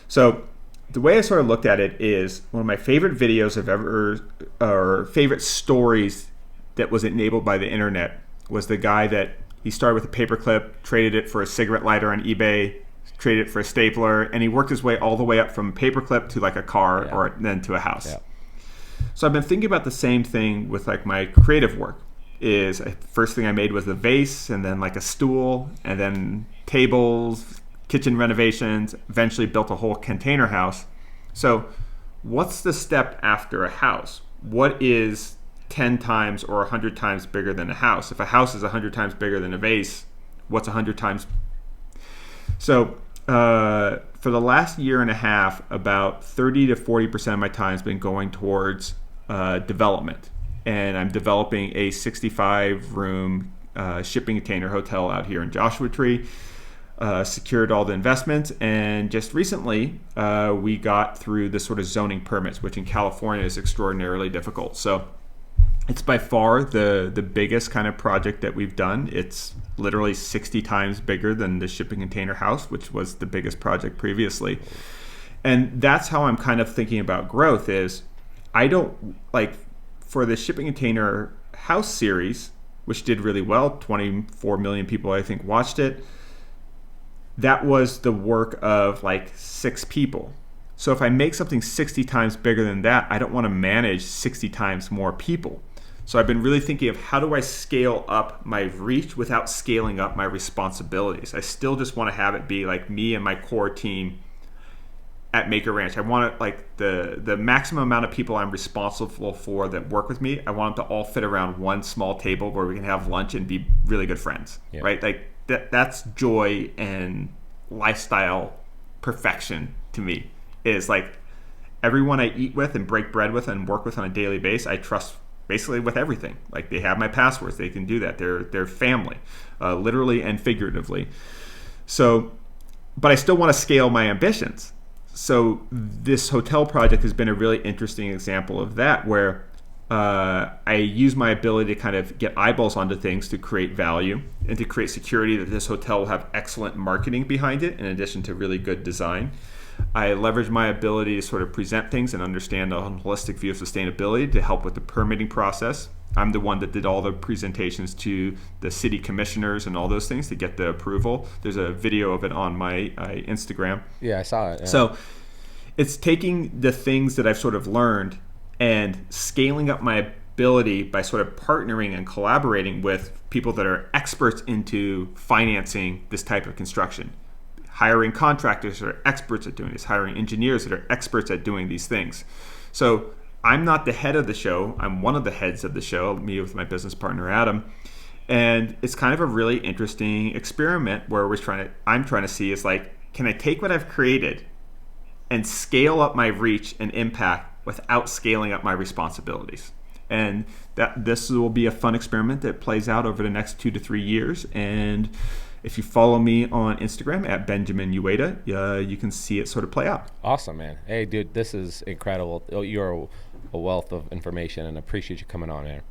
So the way I sort of looked at it is, one of my favorite videos I've ever, or favorite stories that was enabled by the internet, was the guy that he started with a paperclip, traded it for a cigarette lighter on eBay, traded it for a stapler, and he worked his way all the way up from paperclip to like a car or then to a house. Yeah. So I've been thinking about the same thing with like my creative work. Is first thing I made was a vase, and then like a stool, and then tables, kitchen renovations, eventually built a whole container house. So what's the step after a house? What is 10 times or 100 times bigger than a house? If a house is 100 times bigger than a vase, what's 100 times? So for the last year and a half, about 30 to 40% of my time has been going towards development. And I'm developing a 65-room shipping container hotel out here in Joshua Tree. Secured all the investments, and just recently we got through the sort of zoning permits, which in California is extraordinarily difficult. So It's by far the biggest kind of project that we've done. It's literally 60 times bigger than the shipping container house, which was the biggest project previously. And that's how I'm kind of thinking about growth is I don't like for the shipping container house series, which did really well, 24 million people I think watched it. That was the work of like 6 people. So if I make something 60 times bigger than that, I don't want to manage 60 times more people. So I've been really thinking of how do I scale up my reach without scaling up my responsibilities. I still just want to have it be like me and my core team at Maker Ranch. I want it like the maximum amount of people I'm responsible for that work with me. I want them to all fit around one small table where we can have lunch and be really good friends, right? Like that's joy and lifestyle perfection to me. Is like everyone I eat with and break bread with and work with on a daily basis, I trust basically with everything. Like they have my passwords, they can do that. They're family, literally and figuratively. So, but I still want to scale my ambitions. So this hotel project has been a really interesting example of that, where I use my ability to kind of get eyeballs onto things to create value and to create security that this hotel will have excellent marketing behind it in addition to really good design. I leverage my ability to sort of present things and understand a holistic view of sustainability to help with the permitting process. I'm the one that did all the presentations to the city commissioners and all those things to get the approval. There's a video of it on my Instagram. Yeah, I saw it. Yeah. So it's taking the things that I've sort of learned and scaling up my ability by sort of partnering and collaborating with people that are experts into financing this type of construction. Hiring contractors that are experts at doing this, hiring engineers that are experts at doing these things. So I'm not the head of the show. I'm one of the heads of the show, me with my business partner, Adam. And it's kind of a really interesting experiment where I'm trying to see is like, can I take what I've created and scale up my reach and impact without scaling up my responsibilities? And that this will be a fun experiment that plays out over the next 2 to 3 years. And if you follow me on Instagram at Benjamin Uyeda, you can see it sort of play out. Awesome, man. Hey, dude, this is incredible. You're a wealth of information, and I appreciate you coming on, man.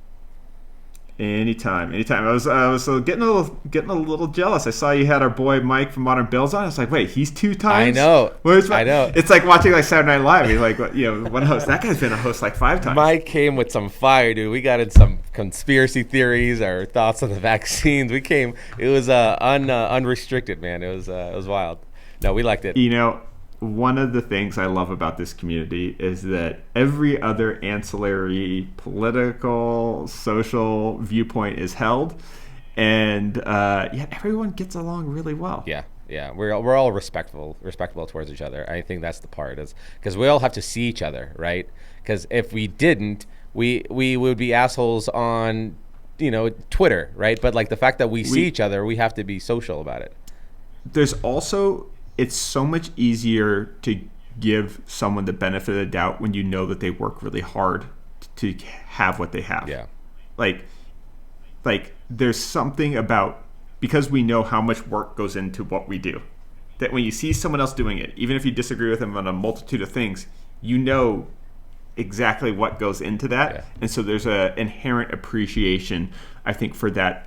Anytime. I was getting a little jealous. I saw you had our boy Mike from Modern Bills on. I was like, wait, he's 2 times. I know. I know. It's like watching like Saturday Night Live. He's like, one host. That guy's been a host like 5 times. Mike came with some fire, dude. We got in some conspiracy theories, our thoughts on the vaccines. It was unrestricted, man. It was wild. No, we liked it. One of the things I love about this community is that every other ancillary political, social viewpoint is held, and yet everyone gets along really well. Yeah, we're all respectful towards each other. I think that's the part, is because we all have to see each other, right? Because if we didn't, we would be assholes on Twitter, right? But like the fact that we see each other, we have to be social about it. There's also, it's so much easier to give someone the benefit of the doubt when you know that they work really hard to have what they have. Yeah. Like there's something about, because we know how much work goes into what we do, that when you see someone else doing it, even if you disagree with them on a multitude of things, you know exactly what goes into that. Yeah. And so there's an inherent appreciation, I think, for that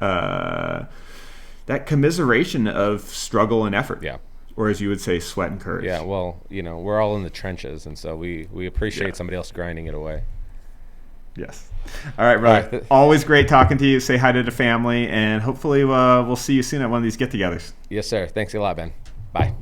that commiseration of struggle and effort. Yeah. Or as you would say, sweat and courage. Yeah, well, we're all in the trenches, and so we appreciate somebody else grinding it away. Yes. All right, brother. Always great talking to you. Say hi to the family, and hopefully we'll see you soon at one of these get-togethers. Yes, sir. Thanks a lot, Ben. Bye.